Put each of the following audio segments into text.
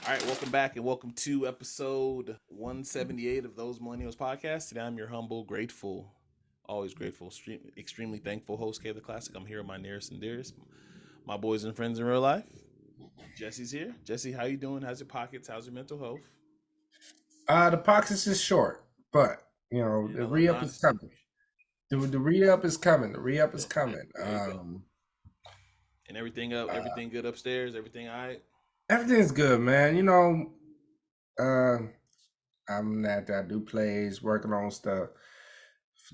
All right, welcome back and welcome to episode 178 of Those Millennials podcast. Today I'm your humble, grateful, always grateful, extremely thankful host, Kev the Classic. I'm here with my nearest and dearest, my boys and friends in real life. Jesse's here. Jesse, how you doing? How's your pockets? How's your mental health? The pockets is short, but And the I love the re-up is honesty. coming. The re-up is coming. The re-up is There coming. you go. And everything up, everything good upstairs, everything all right? Everything's good, man. Uh, I'm at that do plays, working on stuff.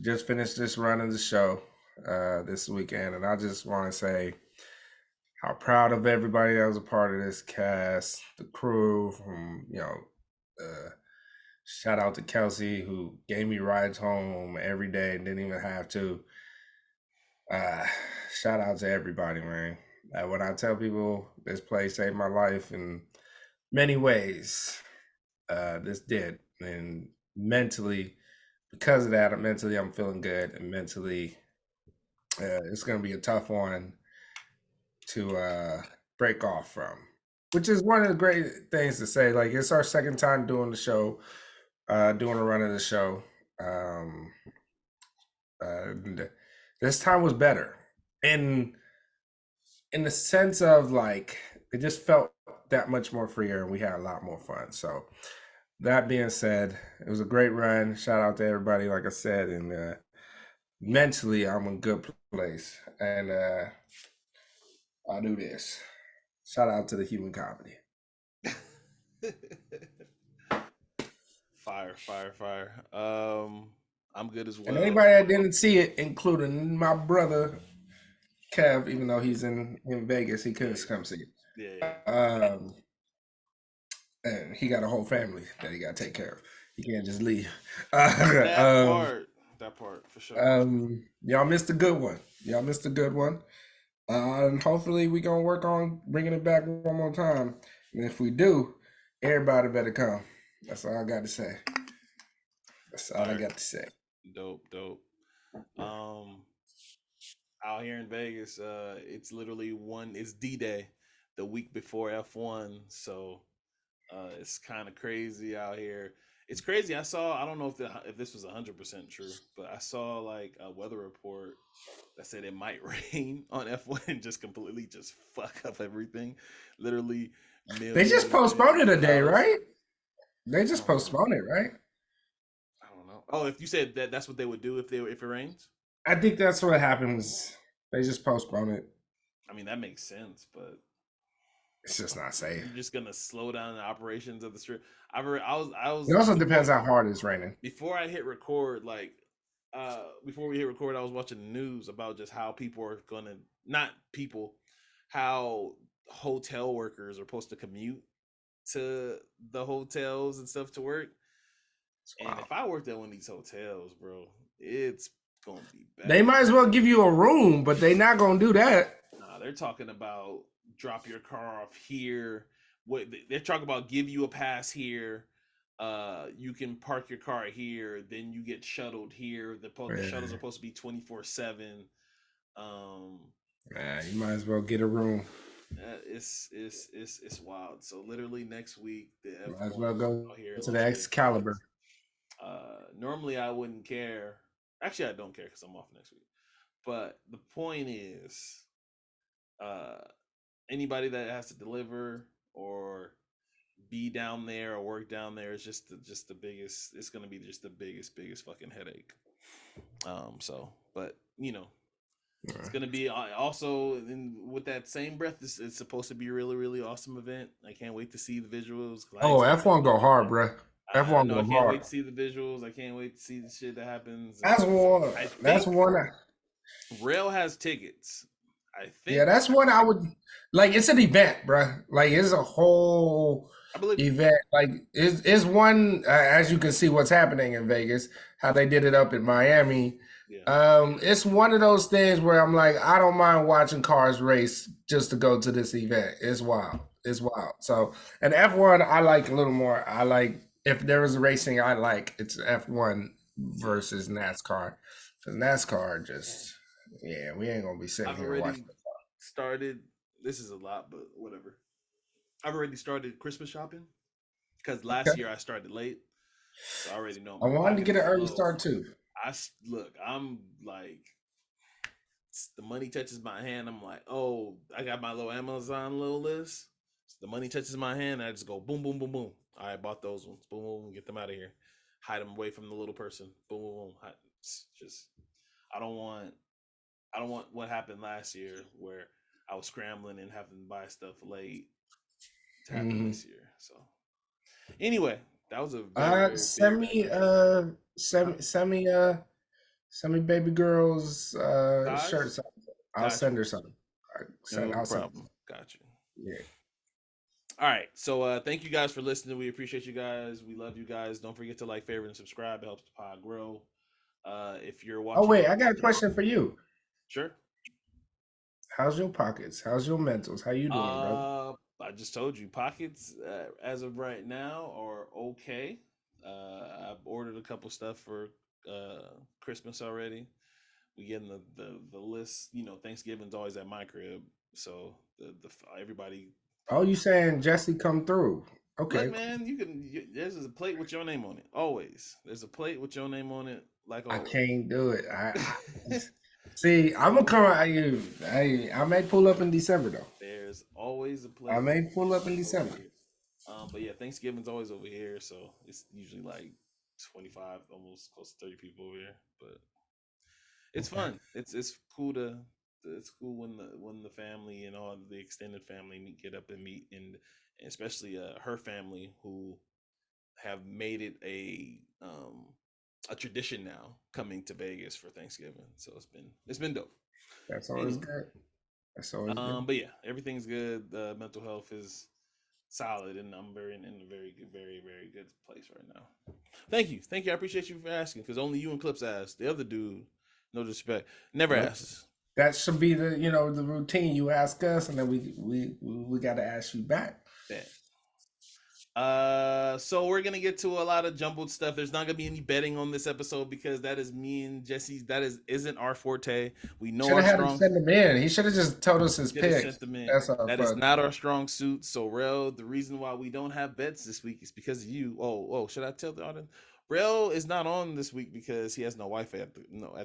Just finished this run of the show this weekend, and I just want to say how proud of everybody that was a part of this cast, the crew, uh, shout out to Kelsey who gave me rides home every day and didn't even have to. Uh, Shout out to everybody, man. When I tell people this place saved my life in many ways, this did. And mentally, because of that, mentally I'm feeling good, and mentally, it's gonna be a tough one to break off from. Which is one of the great things to say. Like it's our second time doing the show, doing a run of the show. Um, and this time was better. And in the sense of like it just felt that much more freer and we had a lot more fun. So that being said, it was a great run. Shout out to everybody, like I said, and mentally I'm in a good place. And I'll do this. Shout out to the human comedy. Fire, fire, fire. I'm good as And well. anybody that didn't see it, including my brother Kev, even though he's in Vegas, he couldn't come see it. Yeah. Um, and he got a whole family that he got to take care of. He can't just leave. That part. That part for sure. Y'all missed a good one. Y'all missed a good one. And hopefully we gonna work on bringing it back one more time. And if we do, everybody better come. That's all I got to say. That's all I got to say. Dope, dope. Um, out here in Vegas, it's literally it's D-Day, the week before F1. So it's kind of crazy out here. It's crazy. I don't know if this was 100% true, but I saw like a weather report that said it might rain on F1 and just completely just fuck up everything. Literally They millions just and postponed millions it a of day, dollars. right? They I just don't know. postponed it, right? I don't know. Oh, if you said that's what they would do if it rains. I think that's what happens. They just postpone it. I mean that makes sense, but It's just not safe. you're just gonna slow down the operations of the strip. I It was also depends how hard it's raining. before I hit record, like before we hit record, I was watching the news about just how people are gonna not people, how hotel workers are supposed to commute to the hotels and stuff to work. And Wow. if I worked at one of these hotels, bro, it's gonna be They bad. might as well give you a room, but they not gonna do that. Nah, they're talking about drop your car off here. What they're talking about, give you a pass here. You can park your car here. Then you get shuttled here. The shuttles are Yeah. supposed to be 24/7. Um, You might as well get a room. it's wild. So literally next week the Might as F1 well go out here in to the Las Excalibur. Vegas. Normally I wouldn't care. Actually, I don't care because I'm off next week. But the point is, uh, anybody that has to deliver or be down there or work down there is just the biggest. It's gonna be just the biggest fucking headache. So, but it's gonna be also with that same breath. It's supposed to be a really awesome event. I can't wait to see the visuals because I ain't Oh, seen F1 nothing go yet. hard, bruh. I F1 know I go can't hard. wait to see the visuals. I can't wait to see the shit that happens. And That's one. I That's think one. Rail has tickets. I Yeah, think that's one I would like. It's an event, bruh. Like it's a whole I believe it. event. Like it's one. As you can see, what's happening in Vegas, how they did it up in Miami. Yeah. It's one of those things where I'm like, I don't mind watching cars race just to go to this event. It's wild. It's wild. So, and F1, I like a little more. I like if there was racing, I like it's F1 Yeah. versus NASCAR. Because NASCAR just, yeah, we ain't gonna be sitting I've here watching. already started. This is a lot, but whatever. I've already started Christmas shopping because last Okay. year I started late, so I already know I my wanted to pocket get an is early low. start too. Look. I'm like, the money touches my hand. I'm like, oh, I got my little Amazon little list. So the money touches my hand. I just go boom, boom, boom, boom. All right, bought those ones. Boom, boom, boom, get them out of here. Hide them away from the little person. Boom, boom, boom. It's just, I don't want, I don't want what happened last year where I was scrambling and having to buy stuff late to happen Hmm. this year. So anyway, that was a very, very big Send me digression. Huh? send me baby girl's shirt Size? size. I'll Got you. send her some. No I'll send her problem. some. Got you. Yeah. All right. So thank you guys for listening. We appreciate you guys. We love you guys. Don't forget to like, favorite, and subscribe. It helps the pod grow. If you're Oh watching wait, I on got a question for you. sure. How's your pockets? How's your mentals? How you doing, brother? I just told you pockets as of right now are okay. I've ordered a couple stuff for Christmas already. We getting the list. You know, Thanksgiving's always at my crib, so the everybody. Oh, you saying Jesse come through? Look, Okay, cool. man, there's a plate with your name on it. Always, there's a plate with your name on it, like I always. can't do it. See. I'm gonna come out. I may pull up in December though. There's always a I plate may pull up in over December. here. But yeah, Thanksgiving's always over here, so it's usually like 25, almost close to 30 people over here. But it's Okay. fun. It's cool to it's cool when the family and all the extended family get up and meet, and especially her family who have made it a tradition now coming to Vegas for Thanksgiving. So it's been dope. That's always Anyway, good. That's always good. but yeah, everything's good. Mental health is solid, and I'm in a very good, very very good place right now. Thank you. I appreciate you for asking because only you and Clips asked. The other dude, no disrespect, never Nope. asks. That should be the routine. You ask us, and then we got to ask you back. That. So we're gonna get to a lot of jumbled stuff. There's not gonna be any betting on this episode because that is me and Jesse's. That isn't our forte. We know Should our have had him strong. send them in. He should have just told us his Should have picks. sent them in. That's our That is fuck. not our strong suit. So, Rel, the reason why we don't have bets this week is because of you. Oh, should I tell the audience? Rel is not on this week because he has no Wi-Fi at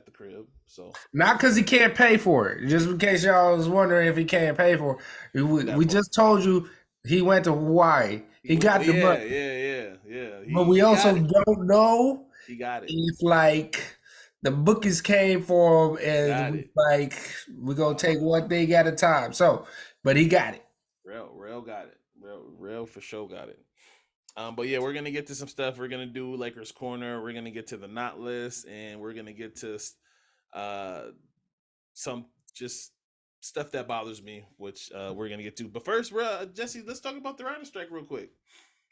the crib. So Not because he can't pay for it. Just in case y'all was wondering if he can't pay for it. We that part. just told you he went to Hawaii. He He went to got the money. yeah. But He we he got also it. don't know He got it. if like the bookies came for him He and got we it. like we're gonna take Uh, one thing at a time. So, but he got it. Rel got it. Rel for sure got it. But yeah, we're gonna get to some stuff. We're gonna do Lakers corner. We're gonna get to the not list, and we're gonna get to uh some just stuff that bothers me, which we're gonna get to. But first, Jesse, let's talk about the writer strike real quick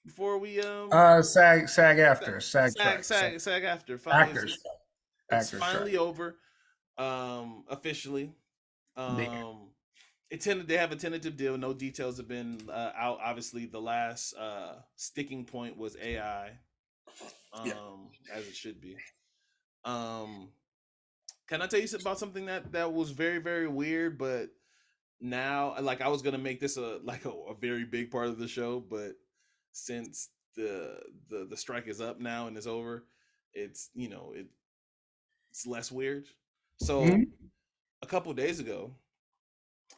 before we SAG after SAG strike sag after actors it's actors strike. finally over officially. Yeah, Um, they have a tentative deal. No details have been out. Obviously, the last sticking point was AI, yeah. as it should be. Um, can I tell you about something that was very very weird, but now like I was gonna make this a very big part of the show, but since the strike is up now and it's over, it's it's less weird. So Mhm. a couple days ago,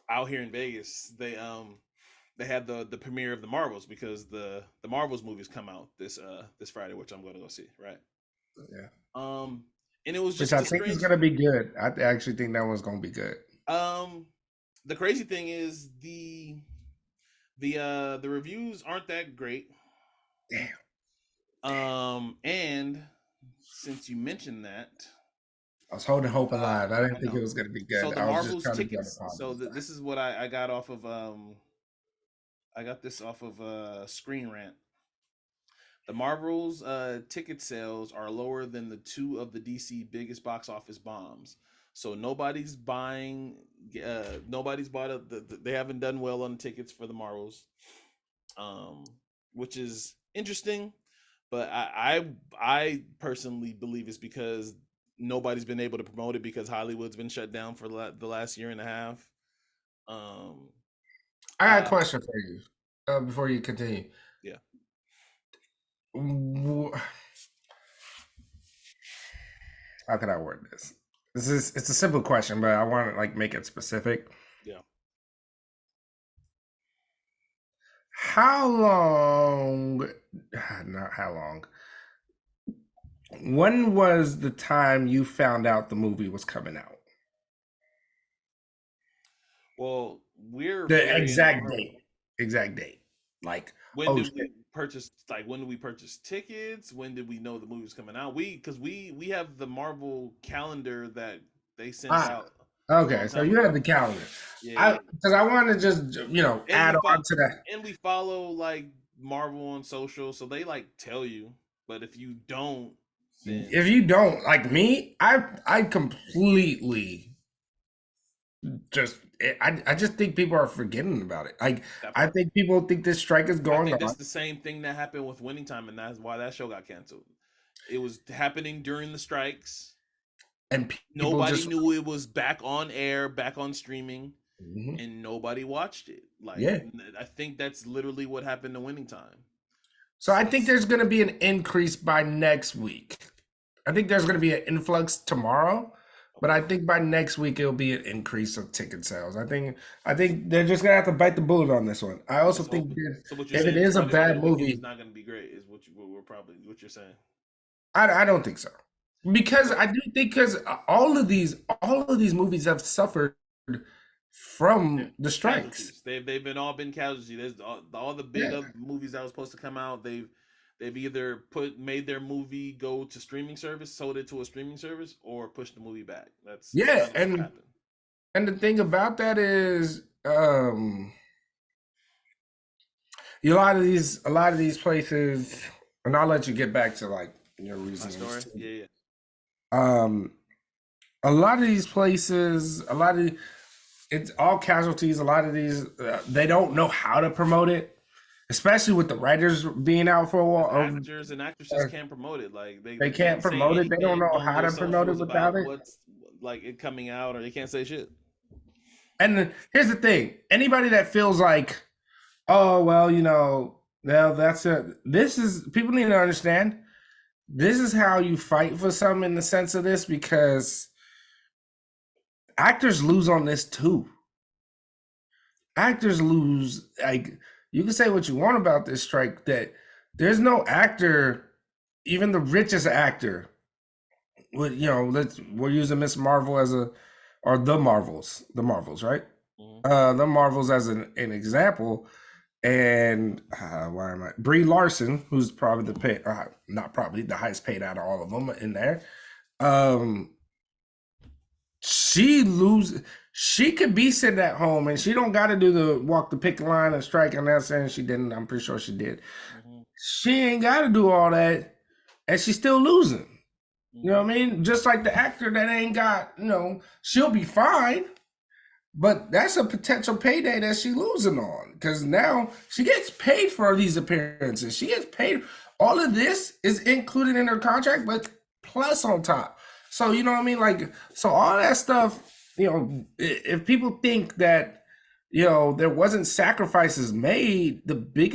out here in Vegas, they had the premiere of the Marvels because the Marvels movies come out this Friday, which I'm gonna go see, right? Yeah. Um, and it was Which just I a think is strange. gonna be good. I actually think that one's gonna be good. Um, the crazy thing is the reviews aren't that great. Damn. And since you mentioned that, I was holding hope alive. I didn't I think know. it was gonna be So good. the I was just Marvels trying to be on the tickets. So positive side. this is what I got off of. I got this off of Screen Rant. The Marvels ticket sales are lower than the two of the DC biggest box office bombs. So nobody's buying. Nobody's bought they haven't done well on tickets for the Marvels, um, which is interesting. But I personally believe it's because nobody's been able to promote it because Hollywood's been shut down for the last year and a half. Um, I got a uh, question for you. before you continue. Yeah. How can I word this? It's a simple question, but I want to like make it specific. Yeah. How long? Not how long. When was the time you found out the movie was coming out? Well, we're The very in the exact Marvel. date. Exact date. Like, When oh did shit. we purchase? Like, when did we purchase tickets? When did we know the movie was coming out? Because we have the Marvel calendar that they sent Ah, out a okay. long So time you have ago. the calendar. Yeah, I yeah. because I want to just And add we on follow to that. and we follow like Marvel on social, so they like tell you. But if you don't, If then you don't like me, I completely just I just think people are forgetting about it. Like that I part. think people think this strike is I going think on, that's the same thing that happened with Winning Time, and that's why that show got canceled. It was happening during the strikes. and people Nobody just knew it was back on air, back on streaming, Mhm. and nobody watched it. Like, Yeah. I think that's literally what happened to Winning Time. So I think there's going to be an increase by next week. I think there's going to be an influx tomorrow, but I Okay. think by next week it'll be an increase of ticket sales. I think they're just going to have to bite the bullet on this one. I also Let's think hope it. that So what you're if it saying is is a Friday the bad Weekend is movie, not going to be great. Is what we're probably what you're saying. I don't think so. Because So I do think because all of these movies have suffered yeah, from the strikes. casualties. They've been all been casualties. There's all the big Yeah. other movies that were supposed to come out. They've either made their movie go to streaming service, sold it to a streaming service, or pushed the movie back. That's Yeah, kind of what's and happened. and the thing about that is a lot of these places, and I'll let you get back to like your My reasonings story, too. yeah, yeah. Um, a lot of these places, it's all casualties. A lot of these, they don't know how to promote it, especially with the writers being out for a Because while. actors and actresses can't promote it. Like They they can't can't say promote it. They don't anything know on how their to promote it socials without about it. what's like it coming out, or they can't say shit. Here's the thing: anybody that feels like, oh well, well that's it. This is people need to understand. This is how you fight for something in the sense of this because actors lose on this too. Actors lose. Like you can say what you want about this strike, that there's no actor, even the richest actor. We're using Miss Marvel as or the Marvels, right? Mm-hmm. The Marvels as an example, and why am I Brie Larson, who's probably not probably the highest paid out of all of them in there. Um, she lose. She could be sitting at home and she don't got to do the walk the picket line and strike. I'm not saying she didn't. I'm pretty sure she did. Mm-hmm. She ain't got to do all that, and she's still losing. You know Mm-hmm. what I mean? Just like the actor that ain't got, she'll be fine, but that's a potential payday that she losing on because now she gets paid for these appearances. She gets paid. All of this is included in her contract, but plus on top. So you know what I mean? Like, so all that stuff. If people think that there wasn't sacrifices made, the big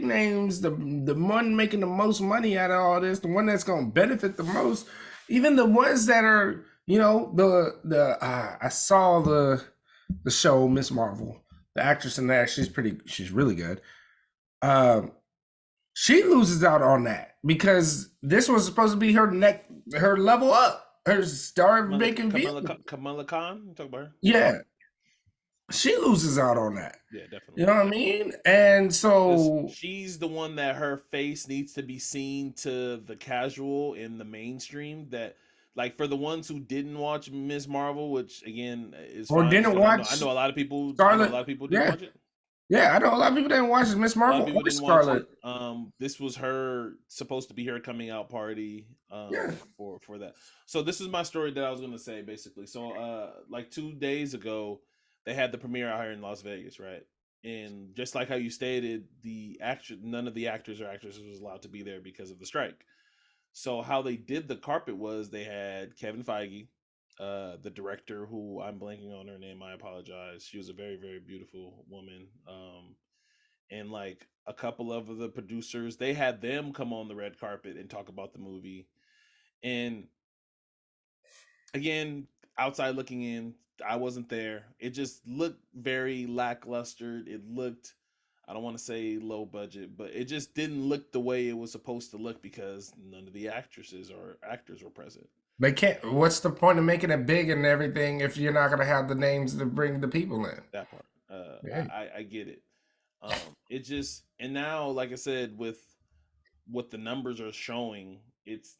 names, the one making the most money out of all this, the one that's going to benefit the most, even the ones that are, I saw the show Miss Marvel. The actress in that, she's really good. Um, she loses out on that because this was supposed to be her level up, her star making vehicle. Kamala Khan, talk about her. Yeah, she loses out on that. Yeah, You definitely. know what I mean? And Because so, she's the one that her face needs to be seen to the casual in the mainstream. That like for the ones who didn't watch Miss Marvel, which again is or fine. didn't So I watch know a lot of people. I know a Scarlet. lot of people didn't Yeah, watch it. yeah. I know a lot of people didn't watch Miss A lot of Marvel people or didn't watch it. Scarlet. This was her supposed to be her coming out party. Yeah. For that. So this is my story that I was gonna say basically. So like 2 days ago, they had the premiere out here in Las Vegas, right? And just like how you stated, none of the actors or actresses was allowed to be there because of the strike. So how they did the carpet was they had Kevin Feige, the director who I'm blanking on her name. I apologize. She was a very very beautiful woman. and like a couple of the producers, they had them come on the red carpet and talk about the movie. And again, outside looking in, I wasn't there. It just looked very lackluster. It looked, I don't want to say low budget, but it just didn't look the way it was supposed to look because none of the actresses or actors were present. They can't. What's the point of making it big and everything if you're not gonna have the names to bring the people in? That part, Yeah. I get it. It just, and now, like I said, with what the numbers are showing, it's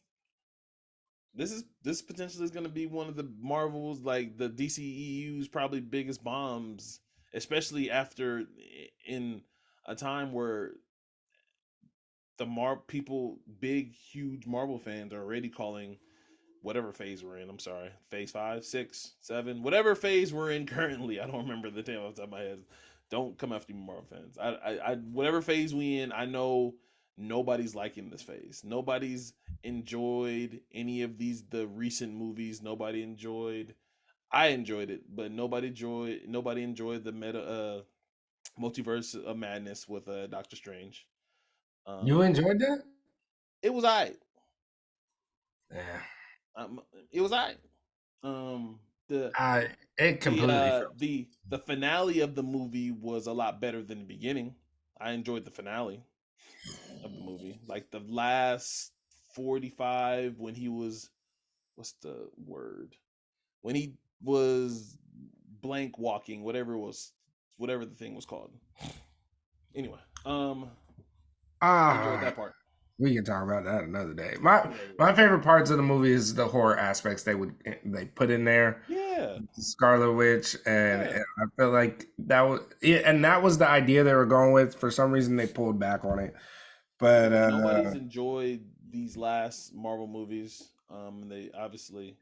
this potentially is going to be one of the Marvels, like the DCEU's probably biggest bombs, especially after in a time where people, big, huge Marvel fans are already calling whatever phase we're in. I'm sorry, phase 5, 6, 7, whatever phase we're in currently. I don't remember the name off the top of my head. Don't come after me, Marvel fans. Whatever phase we in, I know nobody's liking this phase. Nobody's enjoyed any of the recent movies. Nobody enjoyed. I enjoyed it, but nobody enjoyed the meta multiverse of madness with Doctor Strange. You Um, enjoyed that? it was I. Yeah. Um, it was I. Um, the I it completely felt. the finale of the movie was a lot better than the beginning. I enjoyed the finale of the movie, like the last 45 when he was, what's the word, when he was blank walking, whatever the thing was called. Anyway, I enjoyed Ah, that part. we can talk about that another day. My Yeah, my favorite parts of the movie is the horror aspects they put in there. yeah, Scarlet Witch, yeah. and I feel like that was yeah, and that was the idea they were going with. For some reason, they pulled back on it. But Yeah, nobody's enjoyed these last Marvel movies. And they obviously,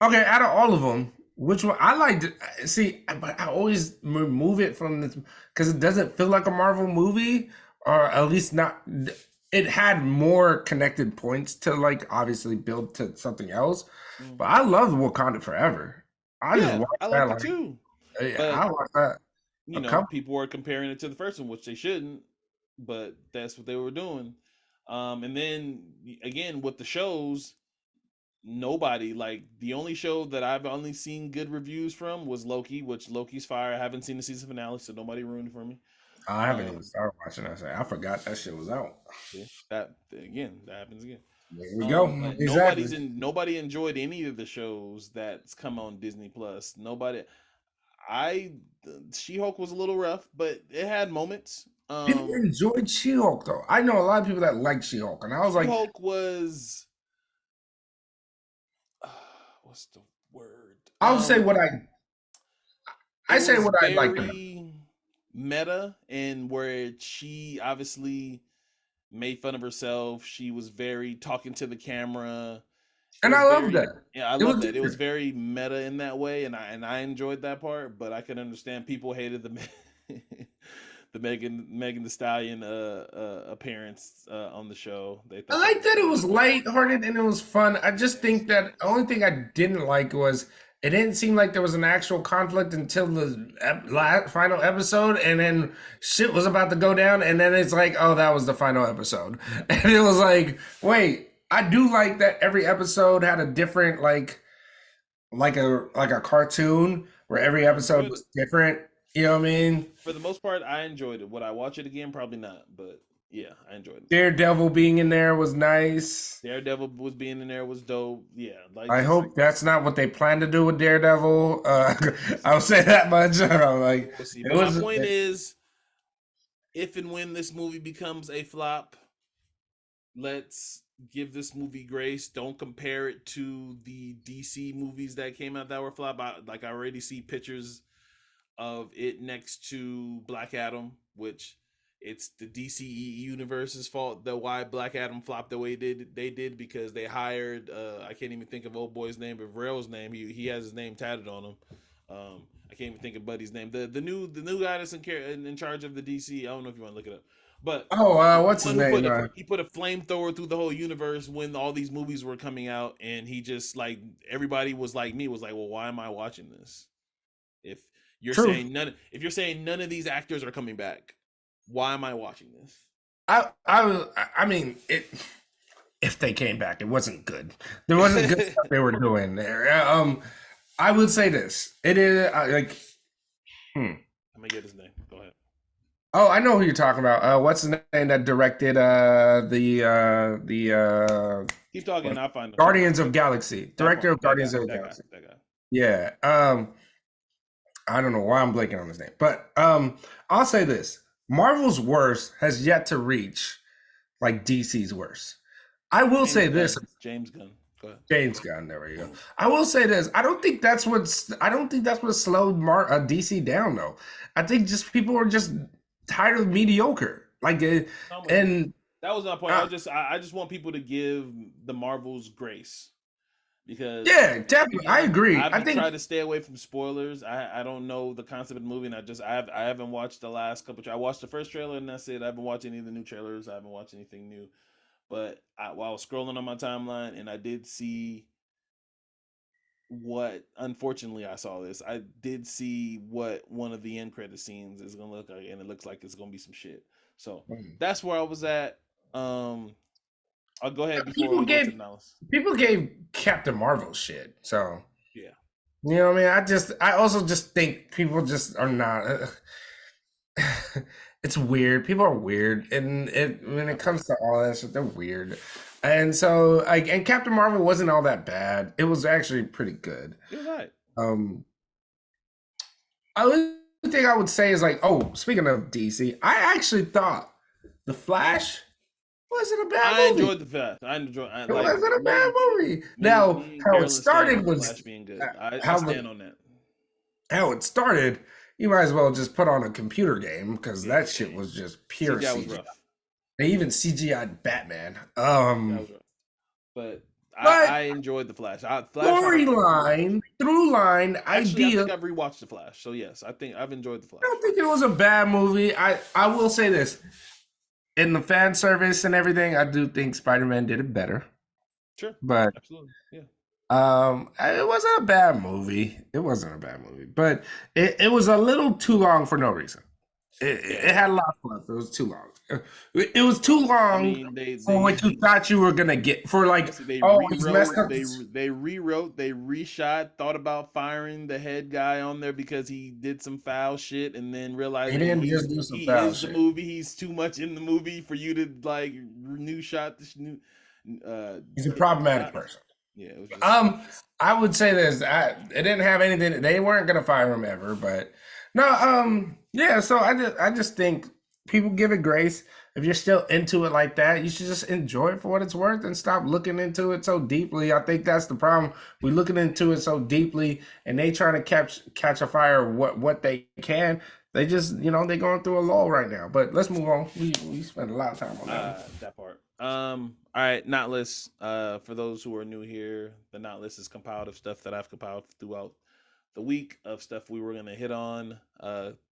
okay, out of all of them, which one I liked? See, but I always remove it from this because it doesn't feel like a Marvel movie, or at least not. It had more connected points to like obviously build to something else. mm, But I love Wakanda Forever. I just yeah, watched I that liked it like too. I But watched that a couple. people are comparing it to the first one, which they shouldn't. But that's what they were doing. And then again with the shows, nobody, like the only show that I've only seen good reviews from was Loki, which Loki's fire. I haven't seen the season finale, so nobody ruined it for me. I haven't even Um, started watching that. I forgot that shit was out. See, that again, that happens again. There we go. But Exactly. nobody enjoyed any of the shows that's come on Disney Plus. Nobody. I She Hulk was a little rough, but it had moments. People enjoyed She-Hulk though. I know a lot of people that like She-Hulk, and I was She like, Hulk was what's the word? I'll say what I It say was what I liked about. very meta, and where she obviously made fun of herself. She was very talking to the camera. It And was I love very, that. yeah, I It was love that. It was different. very meta in that way, and I enjoyed that part. But I can understand people hated the Megan the Stallion appearance on the show. They I thought that like was that it kind of was lighthearted and it was fun. I just yes, think that the only thing I didn't like was it didn't seem like there was an actual conflict until the final episode, and then shit was about to go down, and then it's like, oh, that was the final episode, and it was like, wait, I do like that every episode had a different like a cartoon where every I episode enjoyed it. was different. You know what I mean? For the most part, I enjoyed it. Would I watch it again? Probably not. But yeah, I enjoyed it. Daredevil being in there was nice. Daredevil was being in there was dope. Yeah, like I just hope that's not what they plan to do with Daredevil. I'll say that much. I'm like, we'll see. it But my was. point is, if and when this movie becomes a flop, let's give this movie grace. Don't compare it to the DC movies that came out that were flop. I already see pictures of it next to Black Adam, which it's the DC universe's fault that why Black Adam flopped the way they did because they hired I can't even think of old boy's name, but Rail's name. He has his name tatted on him. I can't even think of Buddy's name. The new guy that's in charge of the DC. I don't know if you want to look it up, but Oh, the what's his one who name? he put a flamethrower through the whole universe when all these movies were coming out, and he just like everybody was like me was like, well, why am I watching this? If you're True. saying none of these actors are coming back, Why am I watching this? I mean, if they came back, it wasn't good. There wasn't good stuff they were doing there. I would say this. It is like, Let me get his name. Go ahead. oh, I know who you're talking about. What's his name that directed the Keep talking. I'll find him. Guardians of Galaxy? Director of That guy. Guardians of That guy. Galaxy. That guy. Yeah. I don't know why I'm blanking on his name, but I'll say this: Marvel's worst has yet to reach like DC's worst. I will say this: James Gunn. Go ahead. James Gunn. There we go. I will say this: I don't think that's what slowed DC down though. I think just people are just tired of mediocre. Like, and that was my point. I just want people to give the Marvels grace. Because yeah, definitely, I agree. I try to stay away from spoilers. I don't know the concept of the movie, and I haven't watched the last couple. I watched the first trailer, and that's it. I haven't watched any of the new trailers. I haven't watched anything new. But while I was scrolling on my timeline, and I did see what. Unfortunately, I saw this. I did see what one of the end credit scenes is gonna look like, and it looks like it's gonna be some shit. So that's where I was at. I'll go ahead before we go to analysis. People gave Captain Marvel shit, so yeah, you know what I mean. I also just think people just are not. It's weird. People are weird, and when it comes to all that shit, they're weird. And so, like, and Captain Marvel wasn't all that bad. It was actually pretty good. It was right. Only thing I would say is like, oh, speaking of DC, I actually thought the Flash wasn't a bad movie. I enjoyed the Flash. It wasn't a bad movie. Now, how it started was Flash being good. I stand on that. How it started, you might as well just put on a computer game because that shit was just pure CGI. Was rough. They even CGI'd Batman. But I enjoyed the Flash. Storyline, through line, idea. I think I've rewatched the Flash, so yes, I think I've enjoyed the Flash. I don't think it was a bad movie. I will say this. In the fan service and everything, I do think Spider-Man did it better. Sure. But absolutely. Yeah. It wasn't a bad movie. It wasn't a bad movie. But it was a little too long for no reason. It had a lot of fluff. It was too long. It was too long for what you thought you were gonna get. For like, he's messed up. They rewrote, they reshot, thought about firing the head guy on there because he did some foul shit, and then realized he didn't just do some foul shit. The movie. He's too much in the movie for you to like new shot this new. He's a problematic person. Yeah. It was just, I would say this. It didn't have anything. They weren't gonna fire him ever, but no. Yeah. So I just think people give it grace. If you're still into it like that, you should just enjoy it for what it's worth and stop looking into it so deeply. I think that's the problem. We're looking into it so deeply, and they trying to catch a fire what they can. They just, they're going through a lull right now. But let's move on. We spent a lot of time on that part. All right, Not List. For those who are new here, the Not List is compiled of stuff that I've compiled throughout the week of stuff we were gonna hit on.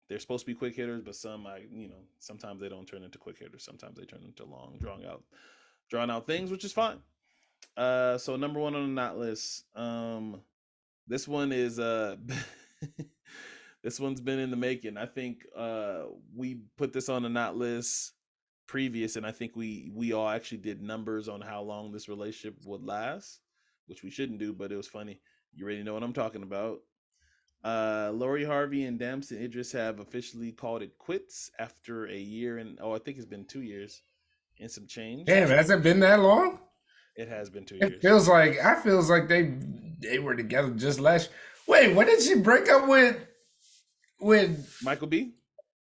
They're supposed to be quick hitters, but sometimes they don't turn into quick hitters. Sometimes they turn into long, drawn out things, which is fine. So number one on the Not List. This one is this one's been in the making. I think we put this on the Not List previous, and I think we all actually did numbers on how long this relationship would last, which we shouldn't do, but it was funny. You already know what I'm talking about. Lori Harvey and Damson Idris have officially called it quits after a year and I think it's been 2 years and some change. Damn, has it been that long? It has been 2 years. It feels like they were together just last. Wait, when did she break up with Michael B?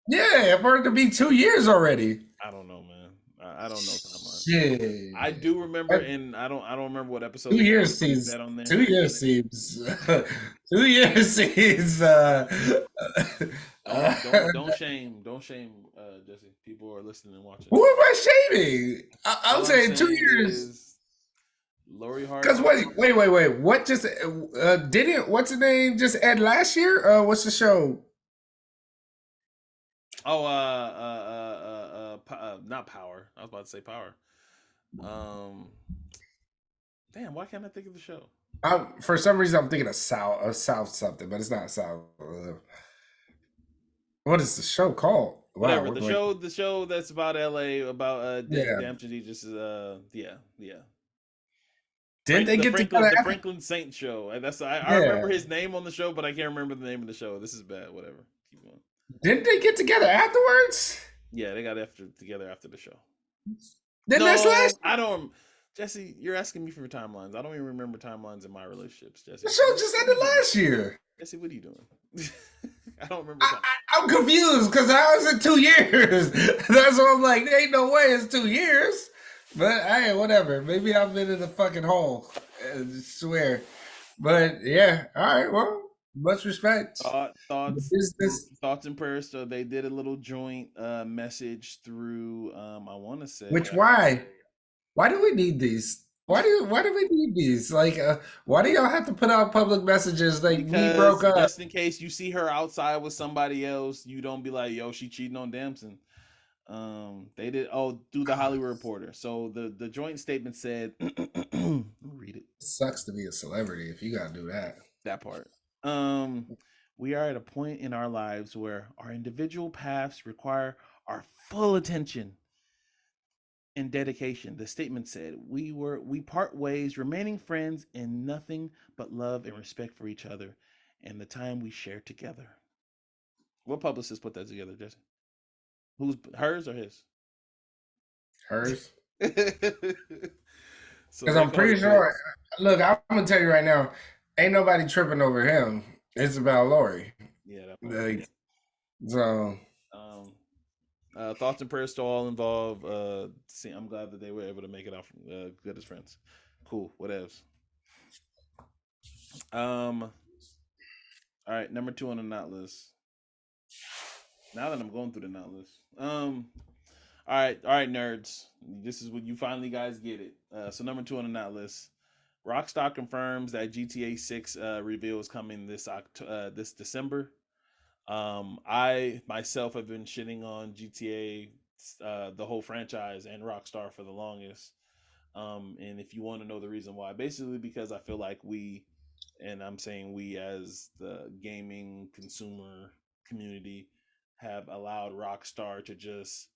Yeah, for it to be 2 years already. I don't know, man. I don't know timeline. Shit. I do remember, and I don't remember what episode. 2 years seems. That on there. 2 years seems. 2 years seems. Don't shame, Jesse. People are listening and watching. Who am I shaming? I'm saying 2 years. Lori Harvey. Because wait. What just didn't? What's the name? Just end last year? What's the show? Oh, not Power. I was about to say Power. Damn, why can't I think of the show? For some reason, I'm thinking of South something, but it's not South. What is the show called? Wow, Whatever. we're The going. show that's about LA about Yeah. Damn just yeah. Didn't they get together The after? Franklin Saint show. And I Yeah. remember his name on the show, but I can't remember the name of the show. This is bad. Whatever. Keep going. Didn't they get together afterwards? Yeah, they got together after the show. Didn't that's last? No, I don't. Jesse, you're asking me for timelines. I don't even remember timelines in my relationships, Jesse. The show just What are ended you doing? last year. Jesse, what are you doing? I don't remember time. I'm confused because how is it 2 years? That's what I'm like. There ain't no way it's 2 years. But hey, whatever. Maybe I've been in the fucking hole. I swear. But yeah, all right. Well, much respect. This Thoughts and prayers. So they did a little joint message through. I want to say. which why? Why do we need these? Why do we need these? Like, why do y'all have to put out public messages like we broke Because up? just in case you see her outside with somebody else, you don't be like, "Yo, she cheating on Damson." They did. Oh, through the Hollywood Reporter. So the joint statement said, let me read it. It sucks to be a celebrity if you gotta do that. That part. We are at a point in our lives where our individual paths require our full attention and dedication. The statement said, we part ways, remaining friends in nothing but love and respect for each other and the time we share together. What publicist put that together, Jesse? Who's hers or his? Hers. So Because I'm pretty sure. Look, I'm gonna tell you right now, ain't nobody tripping over him. It's about Lori. Yeah, that part. Like, so. Thoughts and prayers to all involved. I'm glad that they were able to make it out good as friends. Cool. Whatevs. All right, number 2 on the not list. Now that I'm going through the not list. All right, nerds. This is what you finally guys get it. So number 2 on the not list. Rockstar confirms that GTA 6 reveal is coming this December. I myself have been shitting on GTA, the whole franchise, and Rockstar for the longest. And if you want to know the reason why, basically because I feel like and I'm saying we as the gaming consumer community, have allowed Rockstar to just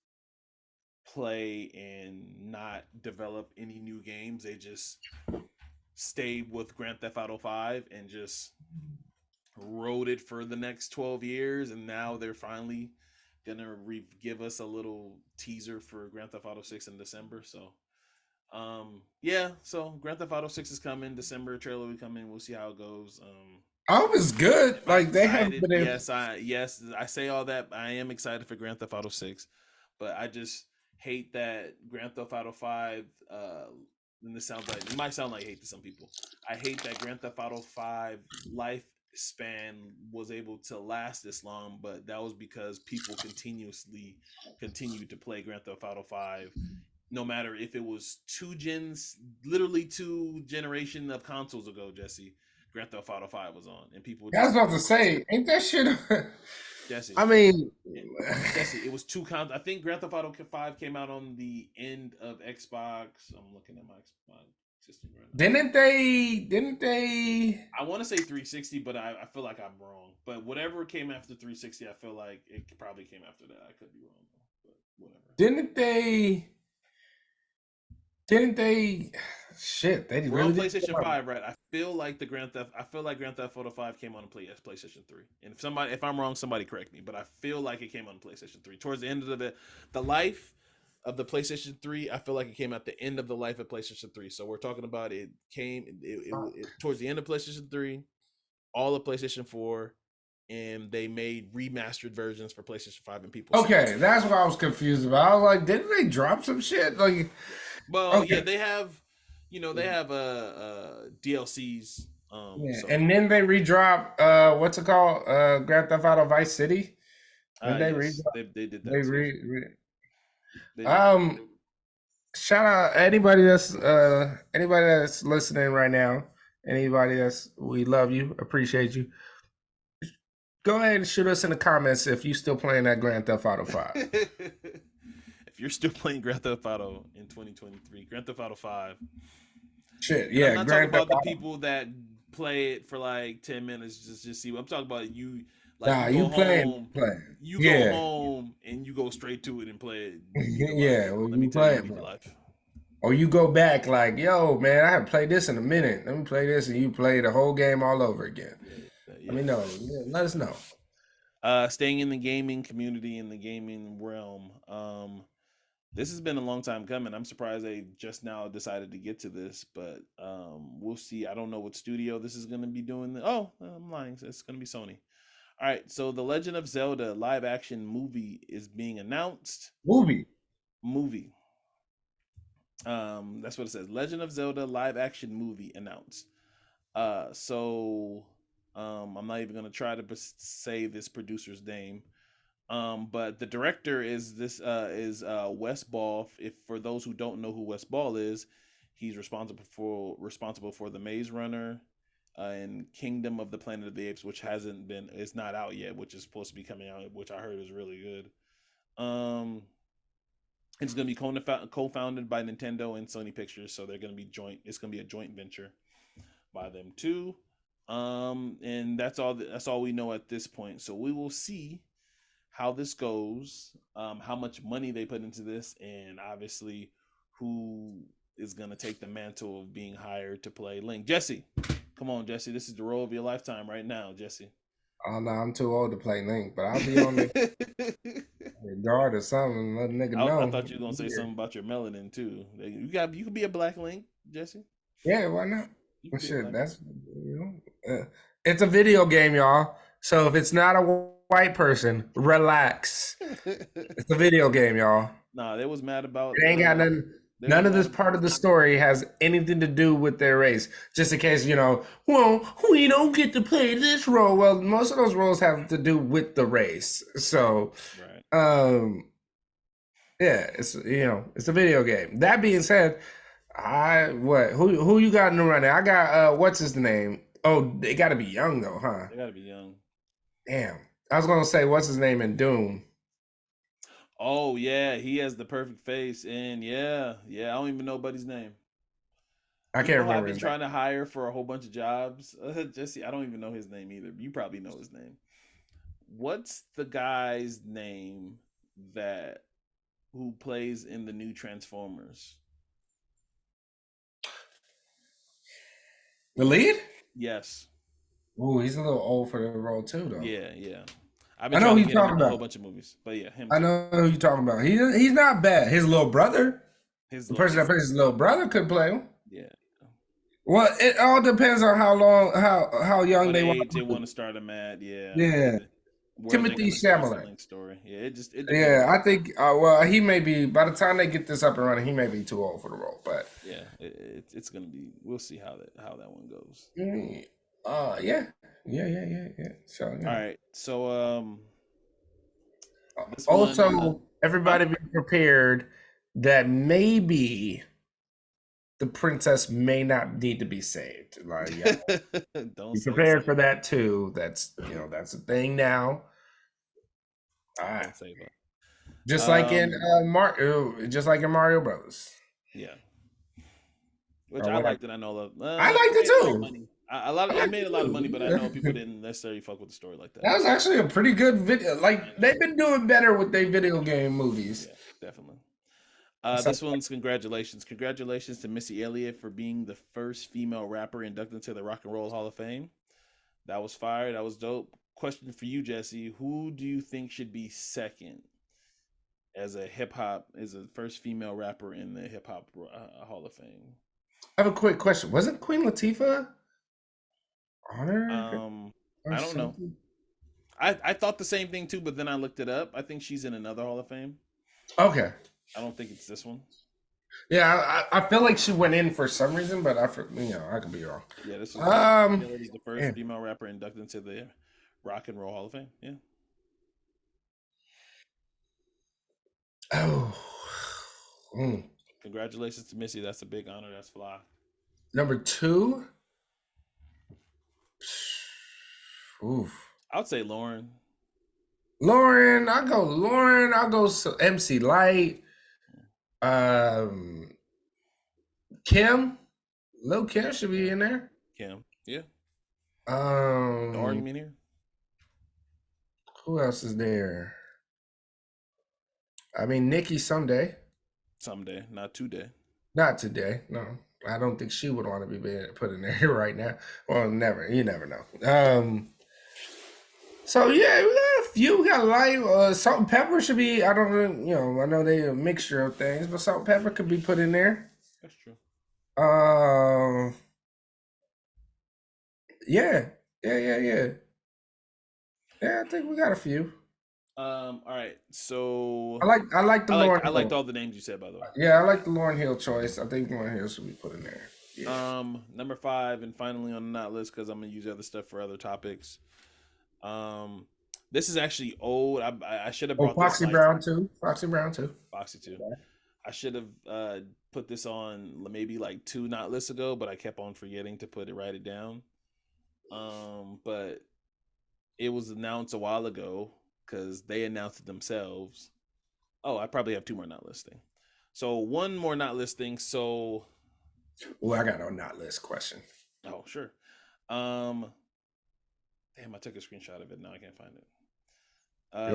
play and not develop any new games. They just stayed with Grand Theft Auto 5 and just rode it for the next 12 years, and now they're finally gonna give us a little teaser for Grand Theft Auto 6 in December. So yeah, so Grand Theft Auto 6 is coming December. Trailer will come in. We'll see how it goes. I hope it's good. Like they have been able. Yes, I say all that. I am excited for Grand Theft Auto 6, but I just hate that Grand Theft Auto 5 and this sounds like, it might sound like hate to some people. I hate that Grand Theft Auto 5 lifespan was able to last this long, but that was because people continued to play Grand Theft Auto 5, no matter if it was literally 2 generation of consoles ago, Jesse. Grand Theft Auto 5 was on, and people I was about to say, ain't that shit? Jesse. I mean, Jesse, it was 2 consoles. I think Grand Theft Auto 5 came out on the end of Xbox. I'm looking at my system right now. Didn't they? I want to say 360, but I feel like I'm wrong. But whatever came after 360, I feel like it probably came after that. I could be wrong, but whatever. Didn't they? Shit, they We're really on PlayStation 5, right? I feel like Grand Theft Auto 5 came on PlayStation 3. And if I'm wrong, somebody correct me. But I feel like it came on PlayStation 3 towards the end of the life of the PlayStation 3. I feel like it came at the end of the life of PlayStation 3. So we're talking about it towards the end of PlayStation 3, all of PlayStation 4, and they made remastered versions for PlayStation 5 and people. Okay, that's what I was confused about. I was like, didn't they drop some shit? Like, well, okay. Yeah, they have. They have DLCs. Yeah. So. And then they redrop what's it called? Grand Theft Auto Vice City. Yes, they did that. Shout out anybody that's listening right now. Anybody we love you, appreciate you. Go ahead and shoot us in the comments if you still playing that Grand Theft Auto 5. If you're still playing Grand Theft Auto in 2023, Grand Theft Auto 5. Shit, yeah. I'm not talking about the people that play it for like 10 minutes just see. I'm talking about you, Like Nah, you playing. you go Yeah. home and you go straight to it and play it. You be like, Yeah, well, let me you tell you, play you it, be bro. life. Or you go back like, yo, man, I haven't played this in a minute. Let me play this, and you play the whole game all over again. Let me Yeah. know. Yeah, let us know. Staying in the gaming community, in the gaming realm. This has been a long time coming. I'm surprised they just now decided to get to this, but we'll see. I don't know what studio this is going to be doing. Oh, I'm lying. It's going to be Sony. All right. So the Legend of Zelda live action movie is being announced. Movie. Movie. That's what it says. Legend of Zelda live action movie announced. So I'm not even gonna try to say this producer's name. But the director is Wes Ball. If for those who don't know who Wes Ball is, he's responsible for the Maze Runner and Kingdom of the Planet of the Apes, which is not out yet, which is supposed to be coming out, which I heard is really good. Um, it's going to be co-founded by Nintendo and Sony Pictures, so they're going to be joint. It's going to be a joint venture by them too. And that's all we know at this point. So we will see how this goes, how much money they put into this, and obviously who is going to take the mantle of being hired to play Link. Jesse, come on, Jesse. This is the role of your lifetime right now, Jesse. Oh no, I'm too old to play Link, but I'll be on the guard or something. Let a nigga I know. thought you were gonna say something about your melanin too. You could be a black Link, Jesse. Yeah, why not? You Well, could be a shit, black Link. that's it's a video game, y'all. So if it's not a white person, relax. It's a video game, y'all. Nah, they was mad about It ain't got nothing. they was None of mad this part of the story has anything to do with their race. Just in case, well, we don't get to play this role. Well, most of those roles have to do with the race. So, right. yeah, it's a video game. That being said, who you got in the running? I got what's his name? Oh, they got to be young though, huh? They gotta be young. Damn, I was gonna say what's his name in Doom. Oh yeah, he has the perfect face, and yeah, I don't even know Buddy's name. I can't People have remember been his name. trying to hire for a whole bunch of jobs. Jesse, I don't even know his name either. You probably know his name. What's the guy's name that who plays in the new Transformers? The lead? Yes. Ooh, he's a little old for the role too, though. Yeah. I've been I know trying who to you get him talking in a whole about. bunch of movies, but yeah, him I too. know who you talking about. He's not bad. His little brother, His the person that plays his little brother, could play him. yeah. Well, it all depends on how young What they want age they to want do. to start him at? Yeah. Yeah, Where they're Timothy gonna start the Chalamet. Link story? Yeah. It Yeah, depends. I think. Well, he may be by the time they get this up and running, he may be too old for the role. But Yeah. It's gonna be. We'll see how that one goes. mm, yeah. So All right. So this one. also Huh? everybody be prepared that maybe the princess may not need to be saved. Like, yeah, Don't be say prepared so. for that too. That's a thing now. All right. Don't say that. Just like in Mario Brothers. Yeah. Which Or I whatever. liked it. I know. I It liked it made a lot of too. money. A lot. I It liked made it a lot of money, but I know people too. didn't necessarily fuck with the story like that. That was actually a pretty good video. Like I know. they've been doing better with their video game movies. Yeah, definitely. So, This one's congratulations. Congratulations to Missy Elliott for being the first female rapper inducted into the Rock and Roll Hall of Fame. That was fire. That was dope. Question for you, Jesse. Who do you think should be second as a first female rapper in the hip hop Hall of Fame? I have a quick question. Wasn't Queen Latifah honored or I don't know. something? I thought the same thing too, but then I looked it up. I think she's in another Hall of Fame. Okay. I don't think it's this one. Yeah, I feel like she went in for some reason, but I could be wrong. Yeah, this is the first Yeah. female rapper inducted into the Rock and Roll Hall of Fame. Yeah. Oh. Mm. Congratulations to Missy. That's a big honor. That's fly. Number two. Oof. I would say Lauren. Lauren, I'll go Lauren. I'll go MC Light. Um, Kim. Lil Kim should be in there. Kim. Yeah. No Um, argument here. Who else is there? I mean, Nikki someday. Someday, not today. Not today. No, I don't think she would want to be put in there right now. Well, never. You never know. So yeah, we got a few. We got light. Salt and pepper should be. I don't know. I know they a mixture of things, but salt and pepper could be put in there. That's true. Um. Yeah. Yeah. Yeah, I think we got a few. All right. So I like the Lauren I liked Hill. all the names you said, by the way. Yeah, I like the Lauren Hill choice. I think Lauren Hill should be put in there. Yeah. Number 5, and finally on the not list because I'm gonna use other stuff for other topics. This is actually old. I should have Oh, brought this Foxy like Brown too. Foxy Brown too. Foxy too. I should have put this on maybe like 2 not lists ago, but I kept on forgetting to write it down. But it was announced a while ago because they announced it themselves. Oh, I probably have 2 more not listing. So one more not listing. So, I got a not list question. oh sure. Damn, I took a screenshot of it. Now I can't find it.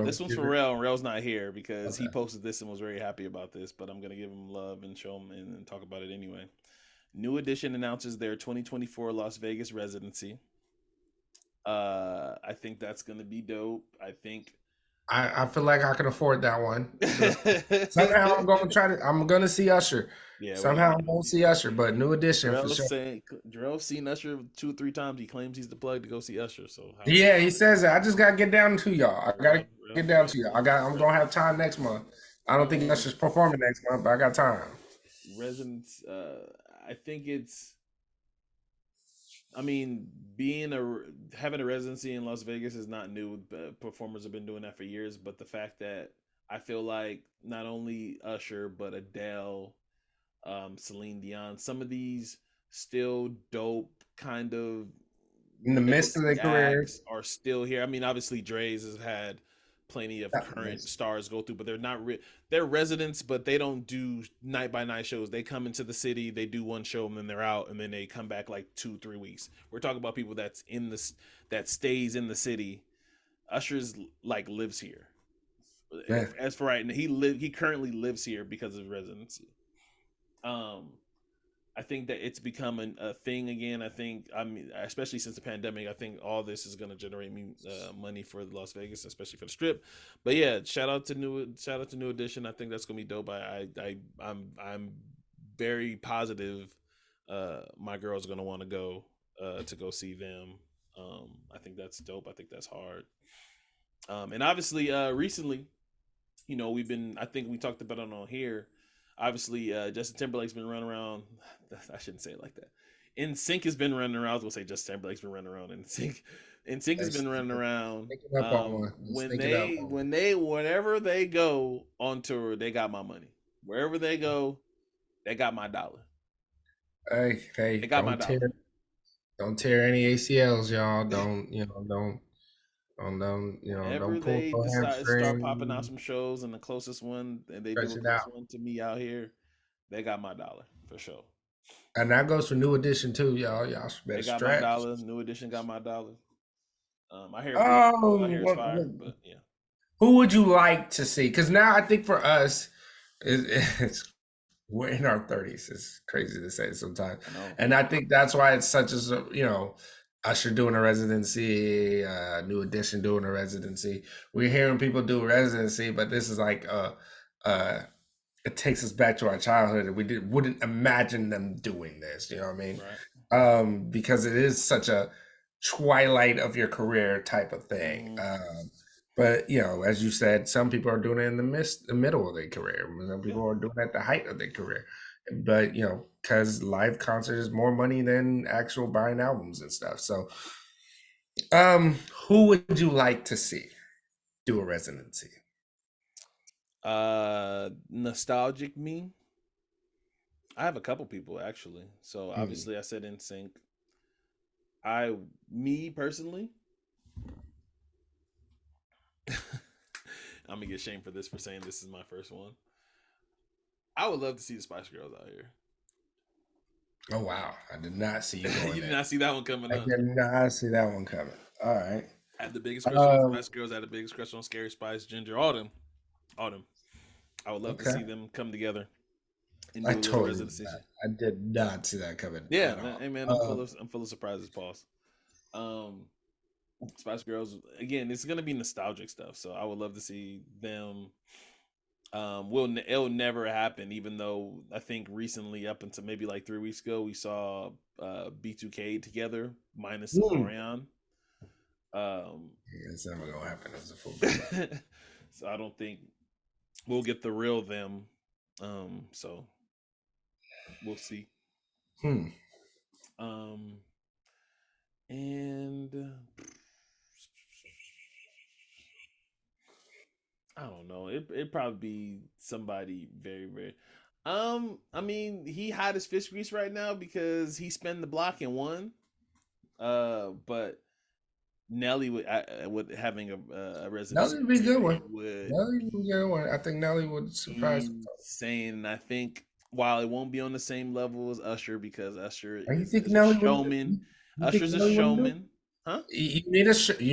This one's for Rel, and Rel's not here because he posted this and was very happy about this. But I'm gonna give him love and show him and talk about it anyway. New Edition announces their 2024 Las Vegas residency. I think that's gonna be dope. I feel like I can afford that one. Somehow I'm gonna see Usher. Yeah, somehow I'm gonna see Usher, but New Edition for sure. Jarrell's seen Usher 2 or 3 times. He claims he's the plug to go see Usher. So yeah, he says that. I just gotta get down to y'all. I gotta get down to y'all. I'm gonna have time next month. I don't think Usher's performing next month, but I got time. Residents, I think it's. I mean, having a residency in Las Vegas is not new. Performers have been doing that for years. But the fact that I feel like not only Usher but Adele, Celine Dion, some of these still dope kind of in the midst of their careers are still here. I mean, obviously Dre's has had plenty of current stars go through, but they're not they're residents, but they don't do night by night shows. They come into the city, they do one show, and then they're out, and then they come back like 2-3 weeks. We're talking about people that stays in the city. Usher's like lives here. Yeah. As for right now, he currently lives here because of residency. I think that it's become a thing again. I mean, especially since the pandemic, I think all this is going to generate money for Las Vegas, especially for the Strip. But yeah, shout out to New Edition. I think that's going to be dope. I'm very positive. My girl's going to want to go see them. I think that's dope. I think that's hard. And obviously, recently, I think we talked about it on here. Obviously, Justin Timberlake's been running around. I shouldn't say it like that. NSYNC has been running around. I was gonna say Justin Timberlake's been running around. NSYNC has been running around. Whenever they go on tour, they got my money. Wherever they go, they got my dollar. Hey, they got my dollar. Don't tear any ACLs, y'all. Whenever they start popping out some shows, and the closest one, and they do a close one to me out here, they got my dollar for sure. And that goes for New Edition too, y'all. Y'all better got stretch. My dollar. New Edition got my dollar. I hear it's fire, but yeah. Who would you like to see? Because now I think for us, we're in our 30s. It's crazy to say sometimes, and I think that's why it's such a Usher doing a residency, New Edition doing a residency. We're hearing people do residency, but this is like it takes us back to our childhood, and we wouldn't imagine them doing this. You know what I mean? Right. Because it is such a twilight of your career type of thing. But as you said, some people are doing it in the middle of their career. Some people are doing it at the height of their career. But because live concert is more money than actual buying albums and stuff. So, who would you like to see do a residency? Nostalgic me. I have a couple people actually. So obviously I said NSYNC. Me personally, I'm gonna get shamed for this for saying this is my first one. I would love to see the Spice Girls out here. Oh wow! I did not see you going. You did not see that one coming. I did not see that one coming. All right. I had the biggest crush on the Um, Spice Girls. I had the biggest crush on Scary Spice, Ginger, all them, all them. I would love to okay. see them come together and I do a little totally residency. I did not see that coming Yeah, at all. hey man, I'm full of surprises. Pause. Um, Spice Girls again. It's gonna be nostalgic stuff, so I would love to see them. It'll never happen. Even though I think recently, up until maybe like 3 weeks ago, we saw B2K together minus Hmm. Omarion. Um, Yeah, it's never gonna happen as a full member. so I don't think we'll get the real them. So we'll see. Hmm. Um, and I don't know. It probably be somebody very very. I mean, he hot as fish grease right now because he spent the block and won. But Nelly would having a residency Nelly would be a good one. would Nelly would be be a good one. I think Nelly would surprise some folks. insane. And I think while it won't be on the same level as Usher because Usher Oh, you think is a Nelly would? showman. You think Usher's a Nelly wouldn't do it? showman, huh? You